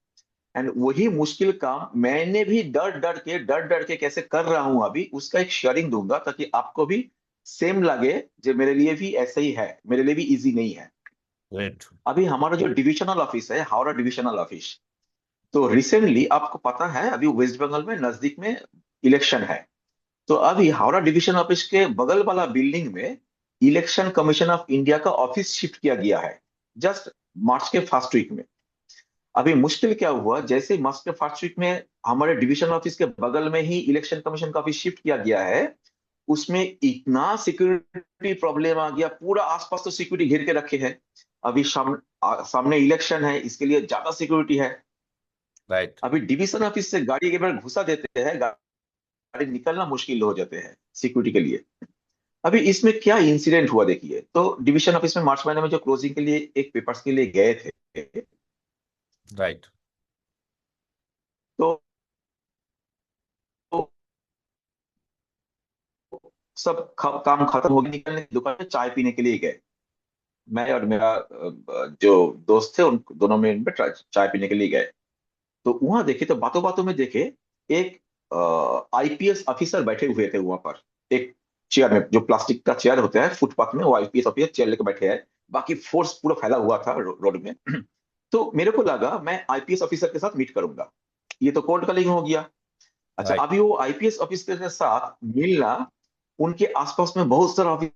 एंड वही मुश्किल काम मैंने भी डर डर के कैसे कर रहा हूं अभी, उसका एक शेयरिंग दूंगा, ताकि आपको भी सेम लगे, जो मेरे लिए भी ऐसे ही है, मेरे लिए भी इजी नहीं है। ग्रेट। अभी हमारा जो डिविजनल ऑफिस है, हावड़ा डिविजनल ऑफिस, तो रिसेंटली आपको पता है अभी वेस्ट बंगाल में नजदीक में इलेक्शन है। तो अभी हावड़ा डिविजन ऑफिस के बगल वाला बिल्डिंग में इलेक्शन कमीशन ऑफ इंडिया का ऑफिस शिफ्ट किया गया है, जस्ट मार्च के फर्स्ट वीक में। अभी मुश्किल क्या हुआ, जैसे मार्च के फर्स्ट वीक में हमारे डिविजन ऑफिस के बगल में ही इलेक्शन कमीशन का ऑफिस शिफ्ट किया गया है, उसमें इतना सिक्योरिटी प्रॉब्लम आ गया, पूरा आसपास तो सिक्योरिटी घेर के रखे हैं। अभी सामने इलेक्शन है, इसके लिए ज्यादा सिक्योरिटी है। राइट। अभी डिवीजन ऑफिस से गाड़ी एक बार घुसा देते हैं, गाड़ी निकलना मुश्किल हो जाते हैं सिक्योरिटी के लिए। अभी इसमें क्या इंसिडेंट हुआ देखिए, तो डिवीजन ऑफिस में मार्च महीने में जो क्लोजिंग के लिए एक पेपर्स के लिए गए थे, राइट। तो सब काम खत्म हो गया, निकलने दुकान में चाय पीने के लिए गए। मैं और मेरा जो दोस्त थे, उन दोनों में चाय पीने के लिए गए। तो वहां देखे तो बातों बातों में देखे एक आईपीएस ऑफिसर बैठे हुए थे वहां पर, एक चेयर में, जो प्लास्टिक का चेयर होता है फुटपाथ में, वो आईपीएस ऑफिसर चेयर लेके बैठे हैं। बाकी फोर्स पूरा फैला हुआ था रोड में। तो मेरे को लगा मैं आईपीएस ऑफिसर के साथ मीट करूंगा, ये तो कोल्ड कॉलिंग हो गया। अच्छा, राइट। अभी वो आईपीएस ऑफिसर के साथ मिलना, उनके आसपास में बहुत सारा ऑफिसर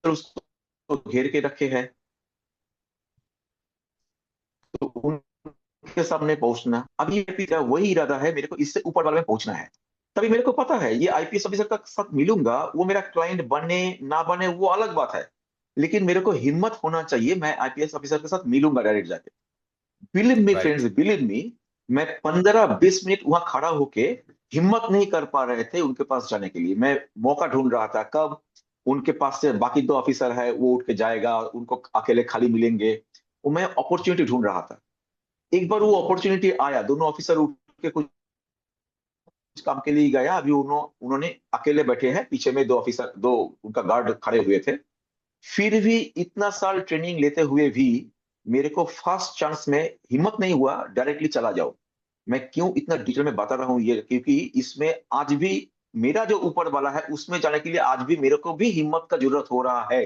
उसको घेर के रखे हैं। तो उनके सामने पहुंचना, अभी मेरा वही इरादा है, मेरे को इससे ऊपर वाले में पहुंचना है। तभी मेरे को पता है ये आईपीएस ऑफिसर के साथ मिलूंगा, वो मेरा क्लाइंट बने ना बने वो अलग बात है, लेकिन मेरे को हिम्मत होना चाहिए, मैं आईपीएस ऑफिसर के साथ मिलूंगा डायरेक्ट जाके। Believe me right. Friends, believe me, मैं 15-20 मिनट वहां खड़ा होके हिम्मत नहीं कर पा रहे थे उनके पास जाने के लिए। मैं मौका ढूंढ रहा था कब उनके पास से बाकी दो ऑफिसर है वो उठ के जाएगा, उनको अकेले खाली मिलेंगे, वो मैं अपॉर्चुनिटी ढूंढ रहा था। एक बार वो अपॉर्चुनिटी आया, दोनों ऑफिसर उठ के कुछ काम के लिए गया। अभी उन्होंने अकेले बैठे हैं, पीछे में दो ऑफिसर, दो उनका गार्ड खड़े हुए थे। फिर भी इतना साल ट्रेनिंग लेते हुए भी मेरे को फर्स्ट चांस में हिम्मत नहीं हुआ डायरेक्टली चला जाओ। मैं क्यों इतना डिटेल में बता रहा हूं ये, क्योंकि इसमें आज भी मेरा जो ऊपर वाला है उसमें जाने के लिए आज भी मेरे को भी हिम्मत का जरूरत हो रहा है।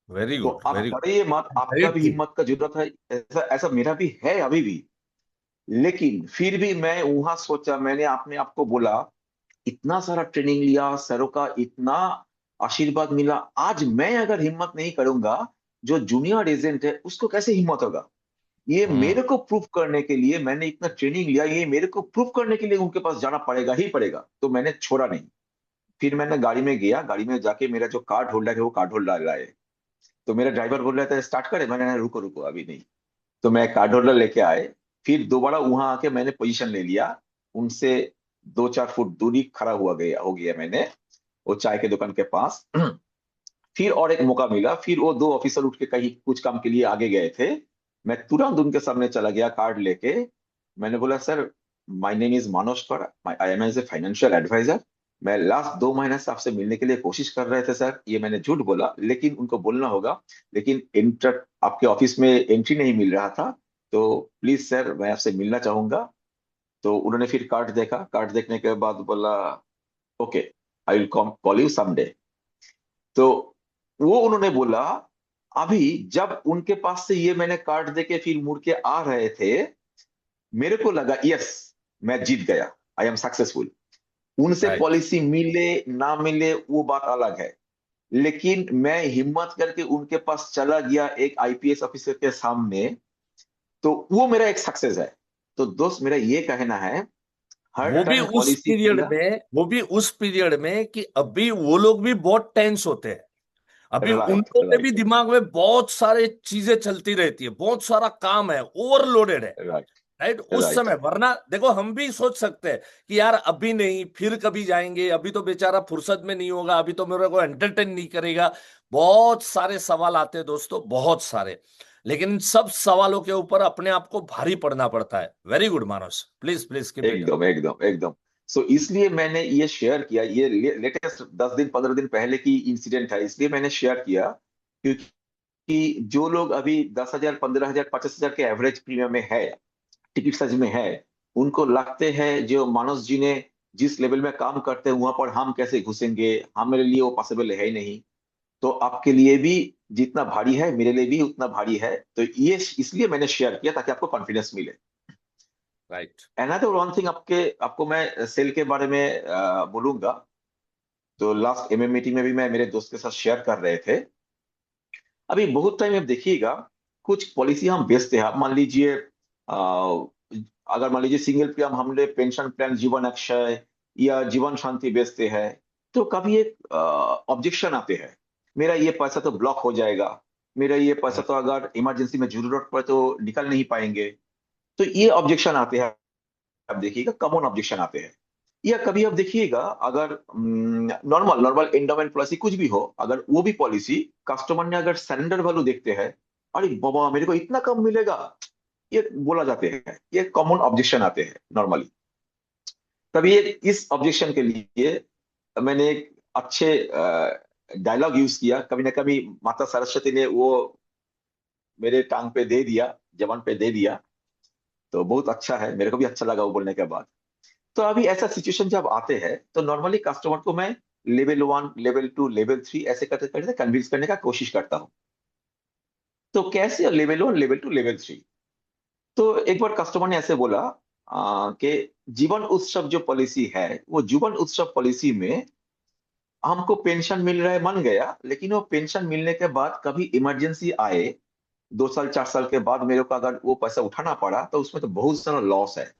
वेरी तो गुड, आप वेरी गुड। डरिए मत, आपका वेरी भी ट्रू। हिम्मत का जरूरत है, ऐसा ऐसा मेरा भी है अभी भी। लेकिन फिर भी मैं वहां सोचा, मैंने अपने आप को बोला, इतना सारा ट्रेनिंग लिया, सरों का इतना आशीर्वाद मिला, आज मैं अगर हिम्मत नहीं करूंगा, जो जूनियर एजेंट है उसको कैसे हिम्मत होगा। ये मेरे हम्म। को प्रूफ करने के लिए मैंने इतना ट्रेनिंग लिया, ये मेरे को प्रूफ करने के लिए उनके पास जाना पड़ेगा ही पड़ेगा, तो मैंने छोड़ा नहीं। फिर मैंने गाड़ी में गया, गाड़ी में जाके मेरा जो कार्ड होल्डर है वो कार्ड होल्डर लाए। तो मेरा ड्राइवर बोल रहा था स्टार्ट करे, मैंने कहा, रुको रुको अभी नहीं। तो मैं कार्ड होल्डर लेके आए। फिर दोबारा वहां आके मैंने पोजीशन ले लिया, उनसे 2-4 फुट दूरी खड़ा हुआ गया हो गया मैंने, वो चाय के दुकान के पास। फिर और एक मौका मिला, फिर वो दो ऑफिसर उठ के कहीं कुछ काम के लिए आगे गए थे। मैं तुरंत उनके सामने चला गया कार्ड लेके। मैंने बोला, sir, my name is Manoj Kar, I am as a financial adviser. मैं लास्ट 2 महीने से आपसे मिलने के लिए कोशिश कर रहे थे सर, ये मैंने झूठ बोला, लेकिन उनको बोलना होगा। लेकिन इंटर आपके ऑफिस में एंट्री नहीं मिल रहा था, तो प्लीज सर मैं आपसे मिलना चाहूंगा। तो उन्होंने फिर कार्ड देखा, कार्ड देखने के बाद बोला, okay, I will call you someday. तो वो उन्होंने बोला, अभी जब उनके पास से ये मैंने कार्ड देके फिर मुड़ के आ रहे थे, मेरे को लगा यस, मैं जीत गया, आई एम सक्सेसफुल। उनसे राइट। पॉलिसी मिले ना मिले वो बात अलग है, लेकिन मैं हिम्मत करके उनके पास चला गया एक आईपीएस ऑफिसर के सामने, तो वो मेरा एक सक्सेस है। तो दोस्त, मेरा ये कहना है, हर वो भी टाइम उस पॉलिसी पीरियड मिला। में, वो भी उस पीरियड में कि अभी वो लोग भी बहुत टेंस होते हैं। अभी राइट उनको के भी राइट दिमाग में बहुत सारे चीजें चलती रहती है, बहुत सारा काम है, ओवरलोडेड है। Right right. उस राइट समय वरना देखो हम भी सोच सकते हैं कि यार अभी नहीं, फिर कभी जाएंगे, अभी तो बेचारा फुर्सत में नहीं होगा, अभी तो मेरे को एंटरटेन नहीं करेगा। बहुत सारे सवाल आते हैं दोस्तों, बहुत सारे। लेकिन इन सब सवालों के ऊपर अपने आप को भारी पड़ना पड़ता है। Very good Manas, please please keep it. एकदम एकदम एकदम। सो इसलिए मैंने ये शेयर किया, ये लेटेस्ट 10 दिन 15 दिन पहले की इंसिडेंट है, इसलिए मैंने शेयर किया, क्योंकि जो लोग अभी 10,000 15,000 50,000 के एवरेज प्रीमियम में है, टिकट साइज में है, उनको लगते हैं जो मानस जी ने जिस लेवल में काम करते हैं वहां पर हम कैसे घुसेंगे, हमारे लिए वो पॉसिबल है ही नहीं। तो आपके लिए भी जितना भारी है मेरे लिए भी उतना भारी है, तो ये इसलिए मैंने शेयर किया ताकि आपको कॉन्फिडेंस मिले। राइट। अनदर वन थिंग, आपको मैं सेल के बारे में बोलूंगा। तो लास्ट एमएम मीटिंग में भी मैं मेरे दोस्त के साथ शेयर कर रहे थे। अभी बहुत टाइम अब देखिएगा, कुछ पॉलिसी हम बेचते हैं, आप मान लीजिए, अगर मान लीजिए सिंगल प्रीमियम हमने पेंशन प्लान जीवन अक्षय या जीवन शांति बेचते हैं, तो कभी एक ऑब्जेक्शन आते हैं, मेरा ये पैसा तो ब्लॉक हो जाएगा, मेरा ये पैसा तो अगर इमरजेंसी में जरूरत पड़े तो निकल नहीं पाएंगे। तो ये ऑब्जेक्शन आते हैं, आप देखिएगा कॉमन ऑब्जेक्शन आते हैं। या कभी आप देखिएगा अगर नॉर्मल नॉर्मल एंडोमेंट पॉलिसी कुछ भी हो, अगर वो भी पॉलिसी कस्टमर ने अगर सरेंडर वैल्यू देखते हैं, अरे बाबा मेरे को इतना कम मिलेगा, ये बोला जाते हैं, ये कॉमन ऑब्जेक्शन आते हैं नॉर्मली। तभी ये इस ऑब्जेक्शन के लिए मैंने एक अच्छे डायलॉग यूज किया, कभी ना कभी माता सरस्वती ने वो मेरे टांग पे दे दिया, जबान पे दे दिया। तो बहुत अच्छा है, मेरे को भी अच्छा लगा वो बोलने के बाद। तो अभी ऐसा सिचुएशन जब आते हैं तो नॉर्मली कस्टमर को मैं लेवल 1, लेवल 2, लेवल 3 ऐसे करते करते कन्विंस करने का कोशिश करता हूँ। तो कैसे लेवल 1, लेवल 2, लेवल 3? तो एक बार कस्टमर ने ऐसे बोला कि जीवन उत्सव जो पॉलिसी है, वो जीवन उत्सव पॉलिसी में हमको पेंशन मिल रहा है, मान गया, लेकिन वो पेंशन मिलने के बाद कभी इमरजेंसी आए, 2 साल 4 साल के बाद मेरे को अगर वो पैसा उठाना पड़ा तो उसमें तो बहुत सारा लॉस है।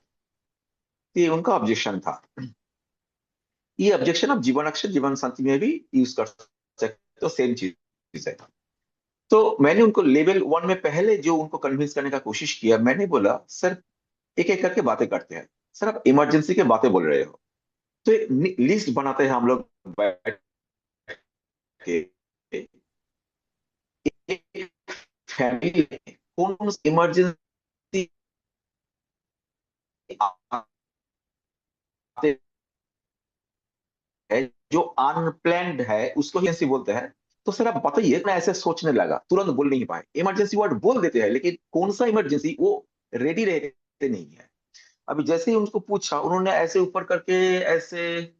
ये उनका ऑब्जेक्शन था। ये ऑब्जेक्शन आप जीवन अक्षर जीवन शांति में भी यूज कर सकते हो, तो सेम चीज है। तो मैंने उनको लेवल 1 में पहले जो उनको कन्विंस करने का कोशिश किया, मैंने बोला सर एक एक करके बातें करते हैं, सर आप इमरजेंसी के बातें बोल रहे हो, तो एक लिस्ट बनाते हैं हम लोग बैठ के, एक फैमिली में कौन इमरजेंसी आते है, जो अनप्लैंड है उसको ही ऐसे बोलते हैं। तो सर आप बताइए, मैं ऐसे सोचने लगा, तुरंत बोल नहीं पाए, इमरजेंसी वर्ड बोल देते हैं लेकिन कौन सा इमरजेंसी वो रेडी रहते नहीं है। अभी जैसे ही उनको पूछा, उन्होंने ऐसे ऊपर करके ऐसे,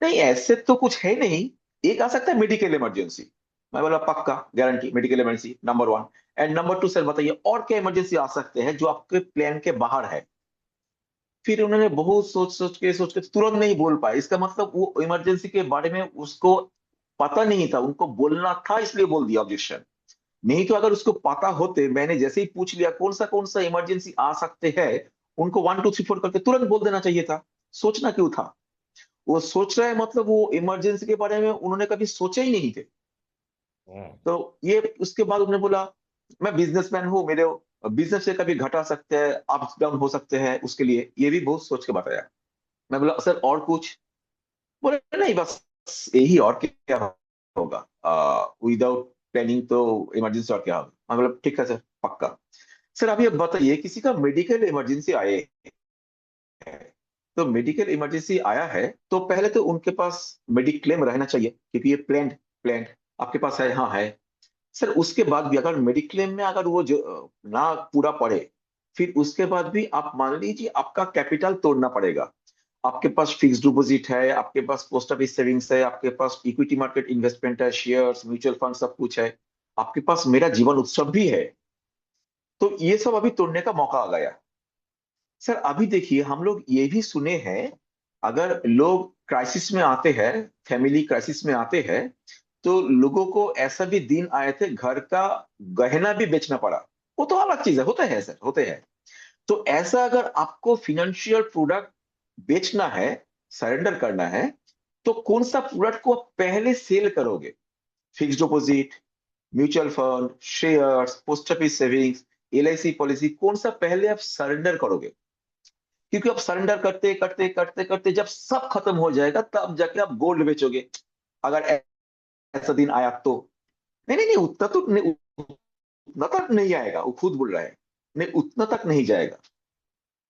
नहीं ऐसे तो कुछ है नहीं, एक आ सकता है मेडिकल इमरजेंसी। मैं बोला पक्का guarantee medical emergency number 1। And number 2 sir बताइए और क्या इमरजेंसी आ सकते हैं जो आपके प्लान के बाहर है। फिर उन्होंने बहुत सोच के तुरंत नहीं बोल पाए, इसका मतलब वो इमरजेंसी के बारे में उसको पता नहीं था, उनको बोलना था इसलिए बोल दिया ऑब्जेक्शन। नहीं तो अगर उसको पता होते, मैंने जैसे ही पूछ लिया कौन सा इमरजेंसी आ सकते हैं, उनको 1 2 3 4 करके तुरंत बोल देना चाहिए था। सोचना क्यों था? वो सोच रहे हैं मतलब वो इमरजेंसी के बारे में उन्होंने कभी सोचे ही नहीं थे। तो ये उसके बाद उन्होंने बोला मैं बिजनेसमैन हूँ, मेरे बिजनेस से कभी घटा सकते हैं, अप डाउन हो सकते हैं, उसके लिए ये भी बहुत सोच के बताया। मैं बोला सर और कुछ? बोले नहीं बस यही, और क्या होगा, विदाउट प्लानिंग तो इमरजेंसी और क्या होगा। मैं बोला ठीक है सर पक्का। सर आप ये बताइए किसी का मेडिकल इमरजेंसी आए है, तो मेडिकल इमरजेंसी आया है तो पहले तो उनके पास मेडिक्लेम रहना चाहिए, क्योंकि ये प्लान्ड प्लान्ड आपके पास है, हाँ है। सर उसके बाद भी अगर मेडिक्लेम में अगर वो जो ना पूरा पड़े, फिर उसके बाद भी आप मान लीजिए आपका कैपिटल तोड़ना पड़ेगा। आपके पास फिक्स्ड डिपॉजिट है, आपके पास पोस्ट ऑफिस सेविंग्स है, आपके पास इक्विटी मार्केट इन्वेस्टमेंट है, शेयर्स म्यूचुअल फंड सब कुछ है, आपके पास मेरा जीवन उत्सव भी है। तो ये सब अभी तोड़ने का मौका आ गया। सर अभी देखिए हम लोग ये भी सुने हैं, अगर लोग क्राइसिस में आते हैं, फैमिली क्राइसिस में आते हैं, तो लोगों को ऐसा भी दिन आए थे घर का गहना भी बेचना पड़ा। वो तो अलग चीज है, होते हैं सर, होते हैं। तो ऐसा अगर आपको फिनेंशियल प्रोडक्ट बेचना है, सरेंडर करना है, तो कौन सा प्रोडक्ट को आप पहले सेल करोगे? Fixed deposit, mutual fund, shares, post office savings, LIC policy, कौन सा पहले आप सरेंडर करोगे? क्योंकि आप सरेंडर करते करते करते करते जब सब खत्म हो जाएगा तब जाके आप गोल्ड बेचोगे, अगर ऐसा दिन आया तो। नहीं नहीं नहीं, उतना तो नहीं, उतना तक नहीं आएगा, वो खुद बोल रहा है, नहीं उतना तक नहीं जाएगा।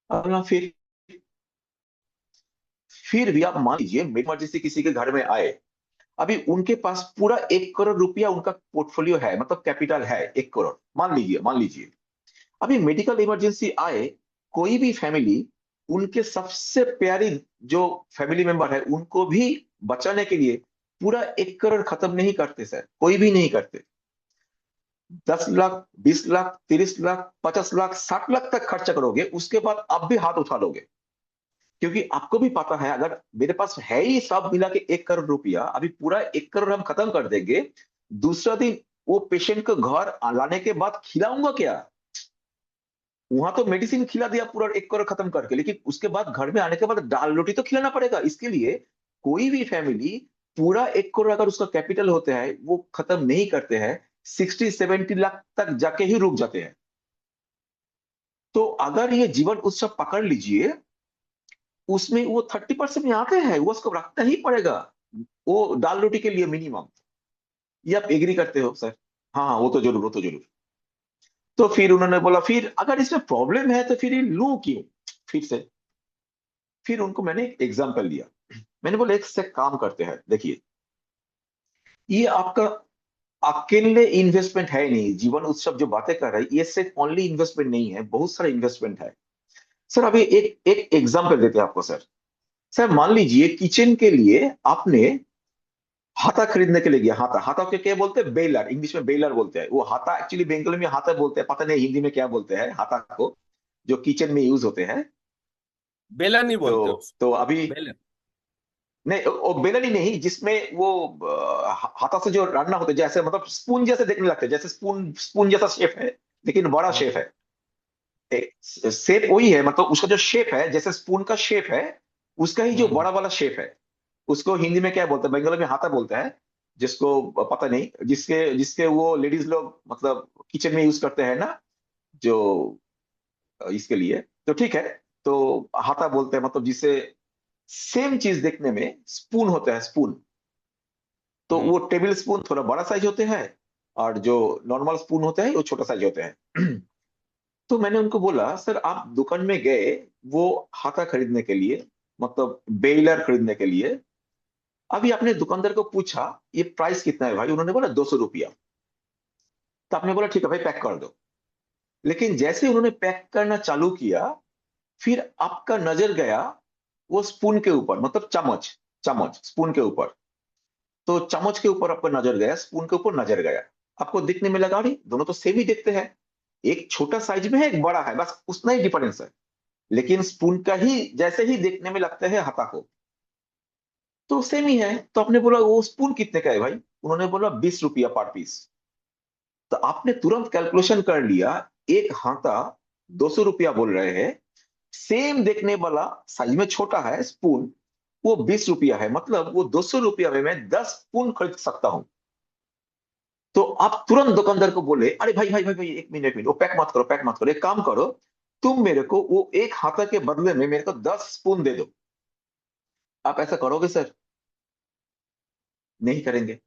अब ना फिर भी आप मान लीजिए मेरी मर्जी से किसी के घर में आए, अभी उनके पास पूरा 1 करोड़ रुपया उनका पोर्टफोलियो है, मतलब कैपिटल है 1 करोड़, मान लीजिए। अभी मेडिकल इमरजेंसी आए, कोई भी फैमिली उनके सबसे प्यारी जो फैमिली मेंबर है उनको भी बचाने के लिए पूरा 1 करोड़ खत्म नहीं करते सर, कोई भी नहीं करते। 10 लाख, 20 लाख, 30 लाख, 50 लाख, 60 लाख तक खर्चा करोगे, उसके बाद आप भी हाथ उठा लोगे। क्योंकि आपको भी पता है अगर मेरे पास है ही सब मिला के 1 करोड़ रुपया, अभी पूरा 1 करोड़ हम खत्म कर देंगे, दूसरा दिन वो पेशेंट को घर लाने के बाद खिलाऊंगा क्या? वहां तो मेडिसिन खिला दिया पूरा 1 करोड़ खत्म करके, लेकिन उसके बाद घर में आने के बाद दाल रोटी तो खिलाना पड़ेगा। इसके लिए कोई भी फैमिली पूरा 1 करोड़ अगर उसका कैपिटल होता है वो खत्म नहीं करते हैं, 60-70 लाख तक जाके ही रुक जाते हैं। तो अगर ये जीवन उत्सव पकड़ लीजिए, उसमें वो 30% में आते हैं, वो उसको रखना ही पड़ेगा, वो दाल रोटी के लिए मिनिमम। ये आप एग्री करते हो सर? हाँ हाँ, वो तो जरूर, वो तो जरूर। तो फिर उन्होंने बोला फिर अगर इसमें प्रॉब्लम है तो फिर ये लूं क्यों फिर से। फिर उनको मैंने एक एग्जाम्पल दिया। मैंने बोला एक से काम करते हैं, देखिए ये आपका अकेले इन्वेस्टमेंट है नहीं, जीवन उत्सव जो बातें कर रहा है ये सिर्फ ओनली इन्वेस्टमेंट नहीं है, बहुत सारा इन्वेस्टमेंट है। सर अभी एक एक एग्जाम्पल देते हैं आपको सर। सर मान लीजिए किचन के लिए आपने हाथा खरीदने के लिए गया, हाथा, हाथा को क्या बोलते हैं? बेलर, इंग्लिश में बेलर बोलते हैं। वो हाथा एक्चुअली बंगाली में हाथा बोलते हैं, पता नहीं हिंदी में क्या बोलते हैं हाथा को, जो किचन में यूज होते हैं। बेला नहीं बोलते उसको। तो अभी बेलन। नहीं, वो बेलनी नहीं जिसमें वो हाथा से जो रान्ना होता है, जैसे मतलब स्पून जैसे देखने लगते हैं, जैसे स्पून स्पून जैसा शेप है, लेकिन बड़ा हाँ। शेप है। शेप वही है, मतलब उसका जो शेप है जैसे स्पून का शेप है, उसका ही जो हम्म। बड़ा वाला शेप है, उसको हिंदी में क्या बोलते हैं? बंगाली में हाथा बोलते हैं। जिसको पता नहीं, जिसके जिसके वो लेडीज लोग मतलब किचन में यूज करते हैं ना, जो इसके लिए, तो ठीक है। तो हाथा बोलते हैं, मतलब जिसे सेम चीज देखने में स्पून होता है, स्पून। तो हम्म। वो टेबल स्पून थोड़ा बड़ा साइज होते हैं, और जो नॉर्मल स्पून होता है वो छोटा साइज होते हैं। तो मैंने उनको बोला सर आप दुकान में गए वो हाथा खरीदने के लिए, मतलब बेलर खरीदने के लिए, अभी आपने दुकानदार को पूछा ये प्राइस कितना है भाई, उन्होंने बोला 200 रुपया। तो आपने बोला ठीक है भाई पैक कर दो। लेकिन जैसे उन्होंने पैक करना चालू किया, फिर आपका नजर गया वो स्पून के ऊपर, मतलब चम्मच, चम्मच स्पून के ऊपर। तो चम्मच के ऊपर आपका नजर गया, स्पून के ऊपर नजर गया। आपको दिखने में लगा अरे दोनों तो सेम ही दिखते हैं, एक छोटा साइज में है एक बड़ा है, बस उतना ही डिफरेंस है, लेकिन स्पून का ही जैसे ही देखने में लगता है हाथा को, तो सेम ही है। तो आपने बोला वो स्पून कितने का है भाई? उन्होंने बोला 20 रुपया पर पीस। तो आपने तुरंत कैलकुलेशन कर लिया, एक हाथा 200 रुपया बोल रहे हैं, सेम देखने वाला साइज में छोटा है स्पून, वो 20 रुपया है, मतलब वो 200 रुपया में मैं 10 स्पून खरीद सकता हूं। तो आप तुरंत दुकानदार को बोले अरे भाई भाई भाई भाई, एक मिनट एक मिनट, वो पैक मत करो, पैक मत करो, एक काम करो, तुम मेरे को वो एक हाथा के बदले में मेरे को 10 स्पून दे दो। आप ऐसा करोगे सर? नहीं करेंगे।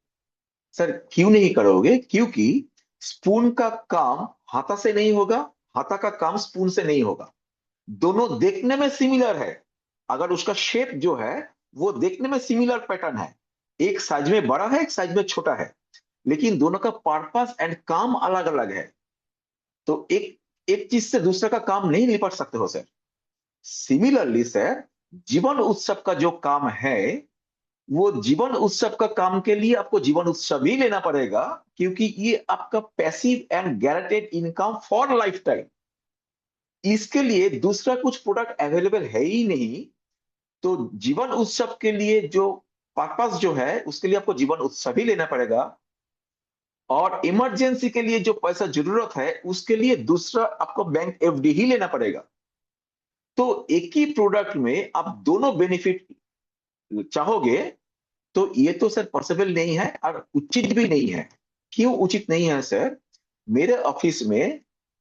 सर क्यों नहीं करोगे? क्योंकि स्पून का काम हाथा से नहीं होगा, हाथा का काम स्पून से नहीं होगा। दोनों देखने में सिमिलर है, अगर उसका शेप जो है वो देखने में सिमिलर पैटर्न है, एक साइज में बड़ा है एक साइज में छोटा है, लेकिन दोनों का पर्पस एंड काम अलग अलग है। तो एक एक चीज से दूसरे का काम नहीं निपट सकते हो सर। सिमिलरली सर, जीवन उत्सव का जो काम है, वो जीवन उत्सव का काम के लिए आपको जीवन उत्सव ही लेना पड़ेगा, क्योंकि ये आपका passive and guaranteed income for life time. इसके लिए दूसरा कुछ प्रोडक्ट अवेलेबल है ही नहीं। तो जीवन उत्सव के लिए जो पर्पस जो है उसके लिए आपको जीवन उत्सव ही लेना पड़ेगा, और इमरजेंसी के लिए जो पैसा जरूरत है उसके लिए दूसरा आपको बैंक एफडी ही लेना पड़ेगा। तो एक ही प्रोडक्ट में आप दोनों बेनिफिट चाहोगे, तो ये तो सर पॉसिबल नहीं है और उचित भी नहीं है। क्यों उचित नहीं है सर? मेरे ऑफिस में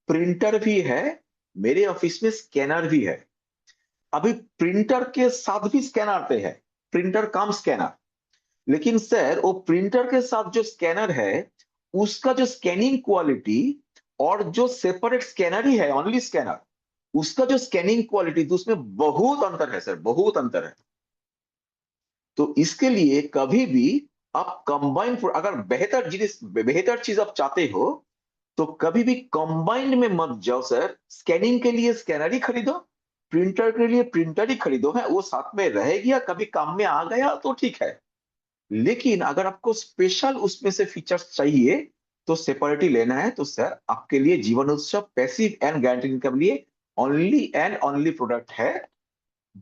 प्रिंटर भी है, मेरे ऑफिस में स्कैनर भी है। अभी प्रिंटर के साथ भी स्कैनर आते हैं, प्रिंटर कम स्कैनर। लेकिन सर वो प्रिंटर के साथ जो स्कैनर है उसका जो स्कैनिंग क्वालिटी, और जो सेपरेट स्कैनर ही है ओनली स्कैनर, उसका जो स्कैनिंग क्वालिटी, तो उसमें बहुत अंतर है सर, बहुत अंतर है। तो इसके लिए कभी भी आप कंबाइंड, अगर बेहतर चीज आप चाहते हो, तो कभी भी कंबाइंड में मत जाओ सर। स्कैनिंग के लिए स्कैनर ही खरीदो, प्रिंटर के लिए प्रिंटर ही खरीदो, है वो साथ में रह गया, कभी काम में आ गया तो ठीक है। लेकिन अगर आपको स्पेशल उसमें से फीचर्स चाहिए तो सेपरेटली लेना है, तो सर आपके लिए जीवन उत्सव पैसिव एंड गारंटी इनकम लिए ओनली एंड ओनली प्रोडक्ट है।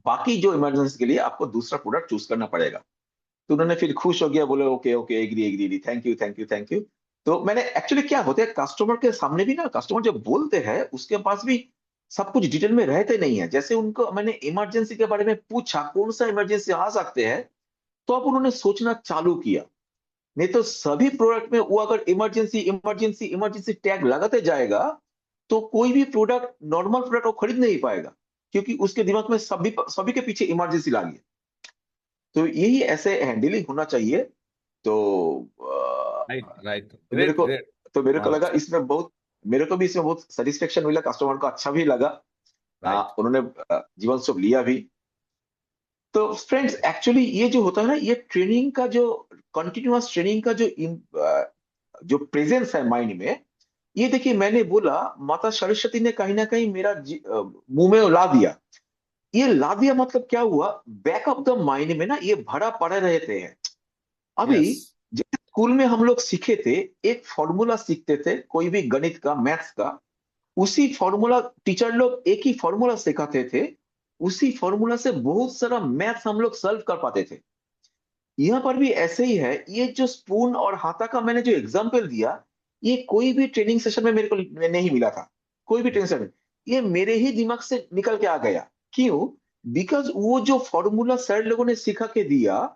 बाकी जो इमरजेंसी के लिए आपको दूसरा प्रोडक्ट चूज करना पड़ेगा। तो उन्होंने फिर खुश हो गया, बोले okay okay, agree agree agree, thank you thank you thank you. तो मैंने एक्चुअली क्या होता है कस्टमर के सामने भी ना, कस्टमर जब बोलते हैं उसके पास भी सब कुछ डिटेल में रहते नहीं है। जैसे उनको मैंने इमरजेंसी के बारे में पूछा, कौन सा इमरजेंसी आ सकते हैं, तो अब उन्होंने सोचना चालू किया। नहीं तो सभी प्रोडक्ट में वो अगर इमरजेंसी इमरजेंसी इमरजेंसी टैग लगाते जाएगा, तो कोई भी प्रोडक्ट, नॉर्मल प्रोडक्ट वो खरीद नहीं पाएगा, क्योंकि उसके दिमाग में सभी सभी के पीछे इमरजेंसी ला लिया। तो यही ऐसे हैंडलिंग होना चाहिए। तो राइट राइट, तो मेरे ग्रेट को ग्रेट। तो मेरे को हाँ, लगा इसमें बहुत, मेरे को भी इसमें बहुत सेटिस्फेक्शन मिला, कस्टमर को अच्छा भी लगा। राइट। उन्होंने जीवन शुभ लिया भी। तो फ्रेंड्स, एक्चुअली ये जो होता है ना, ये ट्रेनिंग का जो कंटिन्यूअस ट्रेनिंग का जो प्रेजेंस है माइंड में, ये देखिए, मैंने बोला माता सरस्वती ने कहीं ना कहीं मेरा मुंह में ला दिया। ये ला दिया मतलब क्या हुआ, बैक ऑफ द माइंड में ना ये भरा पड़े रहते हैं। अभी यस। जैसे स्कूल में हम लोग सीखे थे, एक फॉर्मूला सीखते थे कोई भी गणित का, मैथ्स का, उसी फॉर्मूला, टीचर लोग एक ही फॉर्मूला सिखाते थे, उसी फॉर्मूला से बहुत सारा मैथ्स हम लोग सॉल्व कर पाते थे। यहाँ पर भी ऐसे ही है। ये जो स्पून और हाथा का मैंने जो एग्जांपल दिया, ये कोई भी ट्रेनिंग सेशन में मेरे को नहीं मिला था। कोई भी ट्रेनिंग सेशन, ये मेरे ही दिमाग से निकल के आ गया। क्यों? बिकॉज वो जो फॉर्मूला सर लोगों ने सिखा के दिया,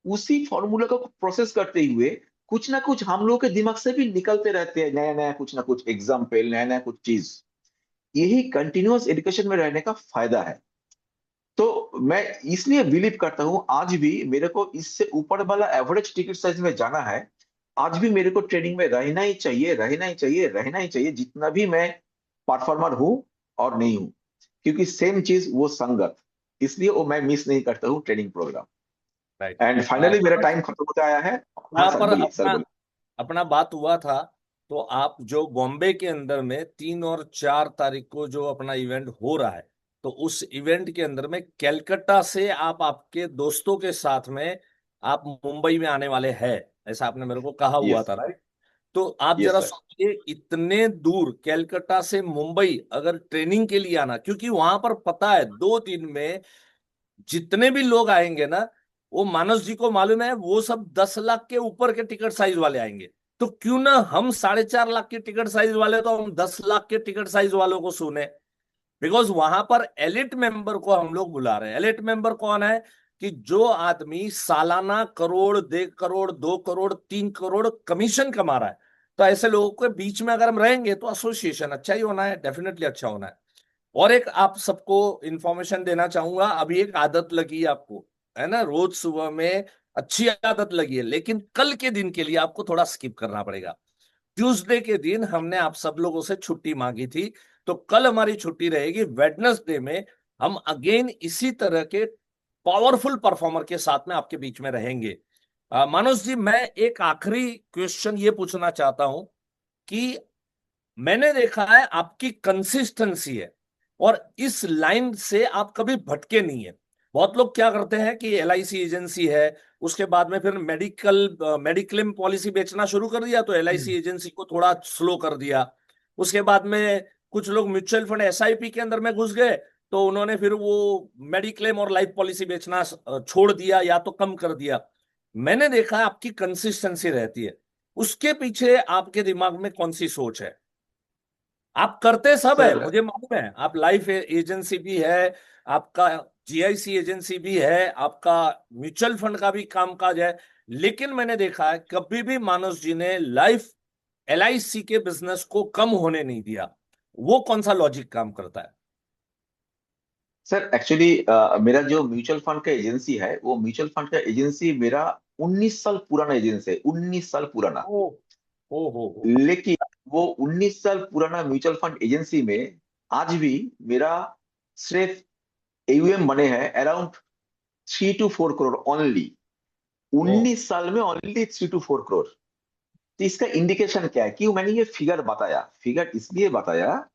उसी फॉर्मूला को प्रोसेस करते हुए कुछ ना कुछ हम लोगों के दिमाग से भी निकलते रहते हैं, नया नया कुछ ना कुछ एग्जाम्पल, नया नया कुछ चीज। यही कंटिन्यूअस एजुकेशन में रहने का फायदा है। तो मैं इसलिए बिलीव करता हूं, आज भी मेरे को इससे ऊपर वाला एवरेज टिकट साइज में जाना है। आज भी मेरे को ट्रेनिंग में रहना ही चाहिए, रहना ही चाहिए, रहना ही चाहिए, जितना भी मैं परफॉर्मर हूं और नहीं हूं। क्योंकि सेम चीज वो संगत, इसलिए वो मैं मिस नहीं करता हूँ training program. Right. And finally मेरा मनोज, टाइम खत्म होता आया है। हाँ यहाँ सर पर बोलिए, सर अपना बोलिए। अपना बात हुआ था, तो आप जो बॉम्बे के अंदर में 3 और 4 तारीख को जो अपना इवेंट हो रहा है, तो उस इवेंट के अंदर में कलकत्ता से आप आपके दोस्तों के साथ में आप मुंबई में आने वाले हैं, ऐसा आपने मेरे को कहा हुआ यस, था, राइट? तो आप यस जरा सर। सोचिए, इतने दूर कलकत्ता से मुंबई अगर ट्रेनिंग के लिए आना, क्योंकि वहां पर पता है 2 दिन में जितने भी लोग आएंगे ना, वो मानस जी को मालूम है वो सब 10 लाख के ऊपर के टिकट साइज वाले आएंगे। तो क्यों ना हम 4.5 लाख के टिकट साइज वाले, तो हम 10 लाख के टिकट साइज वालों को सुने। बिकॉज वहां पर एलिट मेंबर को हम लोग बुला रहे हैं। एलिट मेंबर कौन है? कि जो आदमी सालाना करोड़, 1.5 करोड़, 2 करोड़, 3 करोड़ कमीशन कमा रहा है। तो ऐसे लोगों के बीच में अगर हम रहेंगे तो एसोसिएशन अच्छा ही होना है, डेफिनेटली अच्छा होना है। और एक आप सबको इंफॉर्मेशन देना चाहूंगा, अभी एक आदत लगी है आपको, है ना, रोज सुबह में अच्छी आदत लगी है, लेकिन कल के दिन के लिए आपको थोड़ा स्किप करना पड़ेगा। ट्यूसडे के दिन हमने आप सब लोगों से छुट्टी मांगी थी, तो कल हमारी छुट्टी रहेगी। वेडनेसडे में हम अगेन इसी तरह के पावरफुल परफॉर्मर के साथ में आपके बीच में रहेंगे। मानस जी, मैं एक आखिरी क्वेश्चन ये पूछना चाहता हूं कि मैंने देखा है आपकी कंसिस्टेंसी है, और इस लाइन से आप कभी भटके नहीं है। बहुत लोग क्या करते हैं कि एलआईसी एजेंसी है, उसके बाद में फिर मेडिक्लेम पॉलिसी बेचना शुरू कर दिया, तो एलआईसी एजेंसी को थोड़ा स्लो कर दिया। उसके बाद में कुछ लोग म्यूचुअल फंड एसआईपी के अंदर में घुस गए, तो उन्होंने फिर वो मेडिक्लेम और लाइफ पॉलिसी बेचना छोड़ दिया या तो कम कर दिया। मैंने देखा है आपकी कंसिस्टेंसी रहती है। उसके पीछे आपके दिमाग में कौन सी सोच है? आप करते सब है, सर, मुझे मालूम है, आप लाइफ एजेंसी भी है, आपका जीआईसी एजेंसी भी है, आपका म्यूचुअल फंड का भी कामकाज है। लेकिन मैंने देखा है कभी भी मानस जी ने लाइफ एलआईसी के बिजनेस को कम होने नहीं दिया। वो कौन सा लॉजिक काम करता है? सर एक्चुअली मेरा जो म्यूचुअल फंड का एजेंसी है, वो म्यूचुअल फंड का एजेंसी मेरा 19 साल पुराना एजेंसी है, 19 साल पुराना। ओ हो। लेकिन वो 19 साल पुराना म्यूचुअल फंड एजेंसी में आज भी मेरा सिर्फ एयूएम बने हैं अराउंड 3 to 4 करोड़ ओनली। ओ 19 साल में ओनली 3 to 4 करोड़। तो इसका इंडिकेशन क्या है? क्यों मैंने ये फिगर बताया? फिगर इसलिए बताया,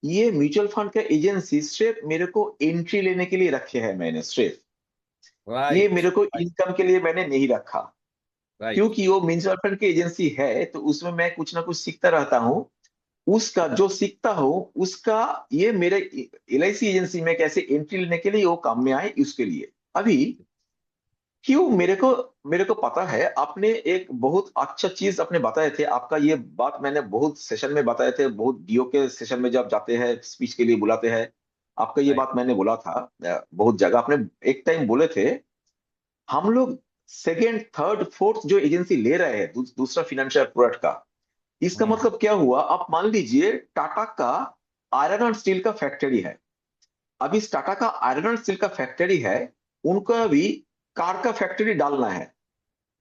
ये म्यूचुअल फंड का एजेंसी सिर्फ मेरे को एंट्री लेने के लिए रखे हैं मैंने सिर्फ। ये राइट मेरे को राइट इनकम के लिए मैंने नहीं रखा। राइट क्योंकि वो म्यूचुअल फंड की एजेंसी है, तो उसमें मैं कुछ ना कुछ सीखता रहता हूँ। उसका जो सीखता हूँ, उसका ये मेरे एलआईसी एजेंसी में कैसे एंट्री लेने के लिए वो काम में आए, उसके लिए। अभी क्यों मेरे को पता है, आपने एक बहुत अच्छा चीज आपने बताए थे। आपका ये बात मैंने बहुत सेशन में बताए थे, बहुत डीओ के सेशन में जब जाते हैं स्पीच के लिए बुलाते हैं, आपका ये राइट बात मैंने बोला था। बहुत जगह आपने एक टाइम बोले थे हम लोग सेकेंड थर्ड फोर्थ जो एजेंसी ले रहे हैं दूसरा फाइनेंशियल प्रोडक्ट का, इसका हम्म। मतलब क्या हुआ? आप मान लीजिए टाटा का आयरन एंड स्टील का फैक्ट्री है। अब इस टाटा का आयरन एंड स्टील का फैक्ट्री है, उनको भी कार का फैक्ट्री डालना है।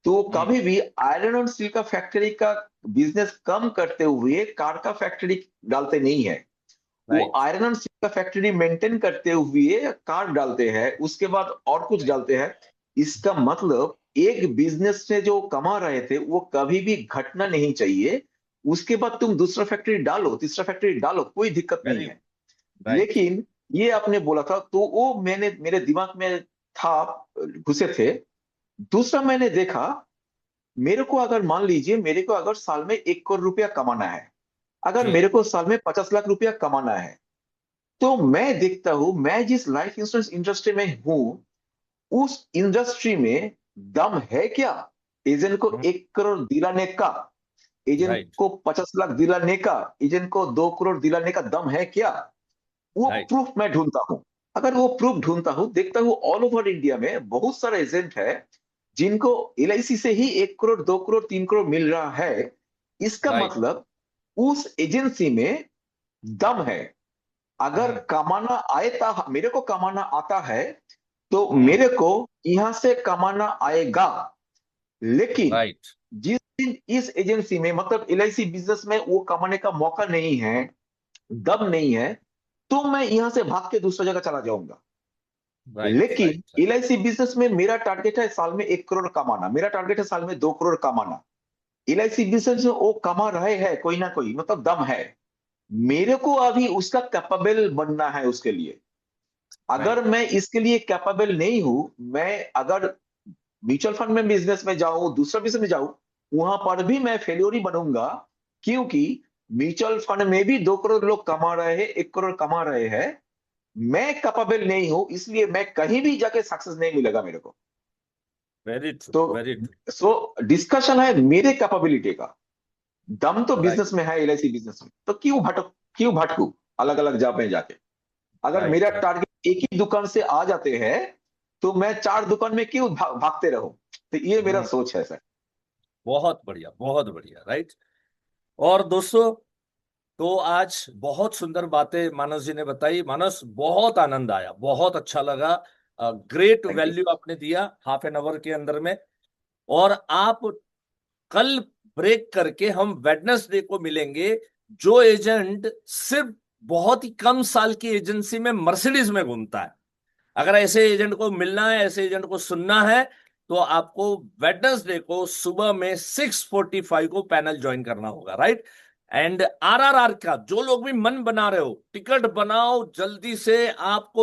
तो हम्म। कभी भी आयरन एंड स्टील का फैक्ट्री का बिजनेस कम करते हुए कार का फैक्ट्री डालते नहीं है। वो राइट। आयरन एंड स्टील का फैक्ट्री मेंटेन करते हुए कार डालते हैं, उसके बाद और कुछ राइट। डालते हैं। इसका मतलब एक बिजनेस से जो कमा रहे थे वो कभी भी घटना नहीं चाहिए। उसके बाद तुम दूसरा फैक्ट्री डालो, तीसरा फैक्ट्री डालो, कोई दिक्कत नहीं वेरी है। गुड। राइट। लेकिन ये आपने बोला था तो वो मैंने मेरे दिमाग में था, घुसे थे। दूसरा मैंने देखा, मेरे को अगर मान लीजिए मेरे को अगर साल में 1 करोड़ रुपया कमाना है, अगर जी। मेरे को साल में 50 लाख रुपया कमाना है, तो मैं देखता हूं मैं जिस लाइफ इंश्योरेंस इंडस्ट्री में हूं, उस इंडस्ट्री में दम है क्या एजेंट को 1 करोड़ दिलाने का, एजेंट राइट। को 50 लाख दिलाने का, एजेंट को 2 करोड़ दिलाने का दम है क्या? वो राइट। प्रूफ मैं ढूंढता हूं। अगर वो प्रूफ ढूंढता हूं, देखता हूं ऑल ओवर इंडिया में बहुत सारे एजेंट है जिनको एलआईसी से ही 1 करोड़ 2 करोड़ 3 करोड़ मिल रहा है। इसका राइट। मतलब उस एजेंसी में दम है। अगर हम्म। कमाना आएता, मेरे को कमाना आता है, तो हम्म। मेरे को यहां से कमाना आएगा। लेकिन राइट। जिस दिन इस एजेंसी में मतलब एलआईसी बिजनेस में वो कमाने का मौका नहीं है, दम नहीं है, तो मैं यहां से भाग के दूसरा जगह चला जाऊंगा। राइट। लेकिन राइट। एलआईसी बिजनेस में मेरा टारगेट है साल में 1 करोड़ कमाना, मेरा टारगेट है साल में 2 करोड़ कमाना। एलआईसी बिजनेस में वो कमा रहे हैं कोई ना कोई, मतलब दम है। मेरे को अभी उसका कैपेबल बनना है उसके लिए। राइट। अगर मैं इसके लिए कैपेबल नहीं हूं, मैं अगर म्यूचुअल फंड में बिजनेस में जाऊं, दूसरा बिजनेस में जाऊं, वहां पर भी मैं फेल्योर ही बनूंगा। क्योंकि म्यूचुअल फंड में भी 2 करोड़ लोग कमा रहे हैं, 1 करोड़ कमा रहे हैं। मैं कैपेबल नहीं हूं, इसलिए मैं कहीं भी जाके सक्सेस नहीं मिलेगा मेरे को। Very true. तो वेरी ट्रू। सो डिस्कशन है मेरे कैपेबिलिटी का। दम तो राइट। बिजनेस में है, एलआईसी बिजनेस में, तो क्यों भटकू अलग अलग जगह पे जाके? अगर मेरा राइट। राइट। टारगेट एक ही दुकान से आ जाते हैं, तो मैं चार दुकान में क्यों भागते रहूं? तो ये मेरा हम्म। सोच है सर। बहुत बढ़िया, बहुत बढ़िया। राइट। और दोस्तों, तो आज बहुत सुंदर बातें मानस जी ने बताई। मानस, बहुत आनंद आया, बहुत अच्छा लगा। Great thank you. वैल्यू आपने दिया हाफ एन आवर के अंदर में। और आप कल ब्रेक करके हम वेडनेसडे को मिलेंगे। जो एजेंट सिर्फ बहुत ही कम साल की एजेंसी में मर्सिडीज में घूमता है, अगर ऐसे एजेंट को मिलना है, ऐसे एजेंट को सुनना है, तो आपको वेडनेसडे को सुबह में 6:45 को पैनल ज्वाइन करना होगा। राइट। एंड आरआरआर का जो लोग भी मन बना रहे हो, टिकट बनाओ जल्दी से। आपको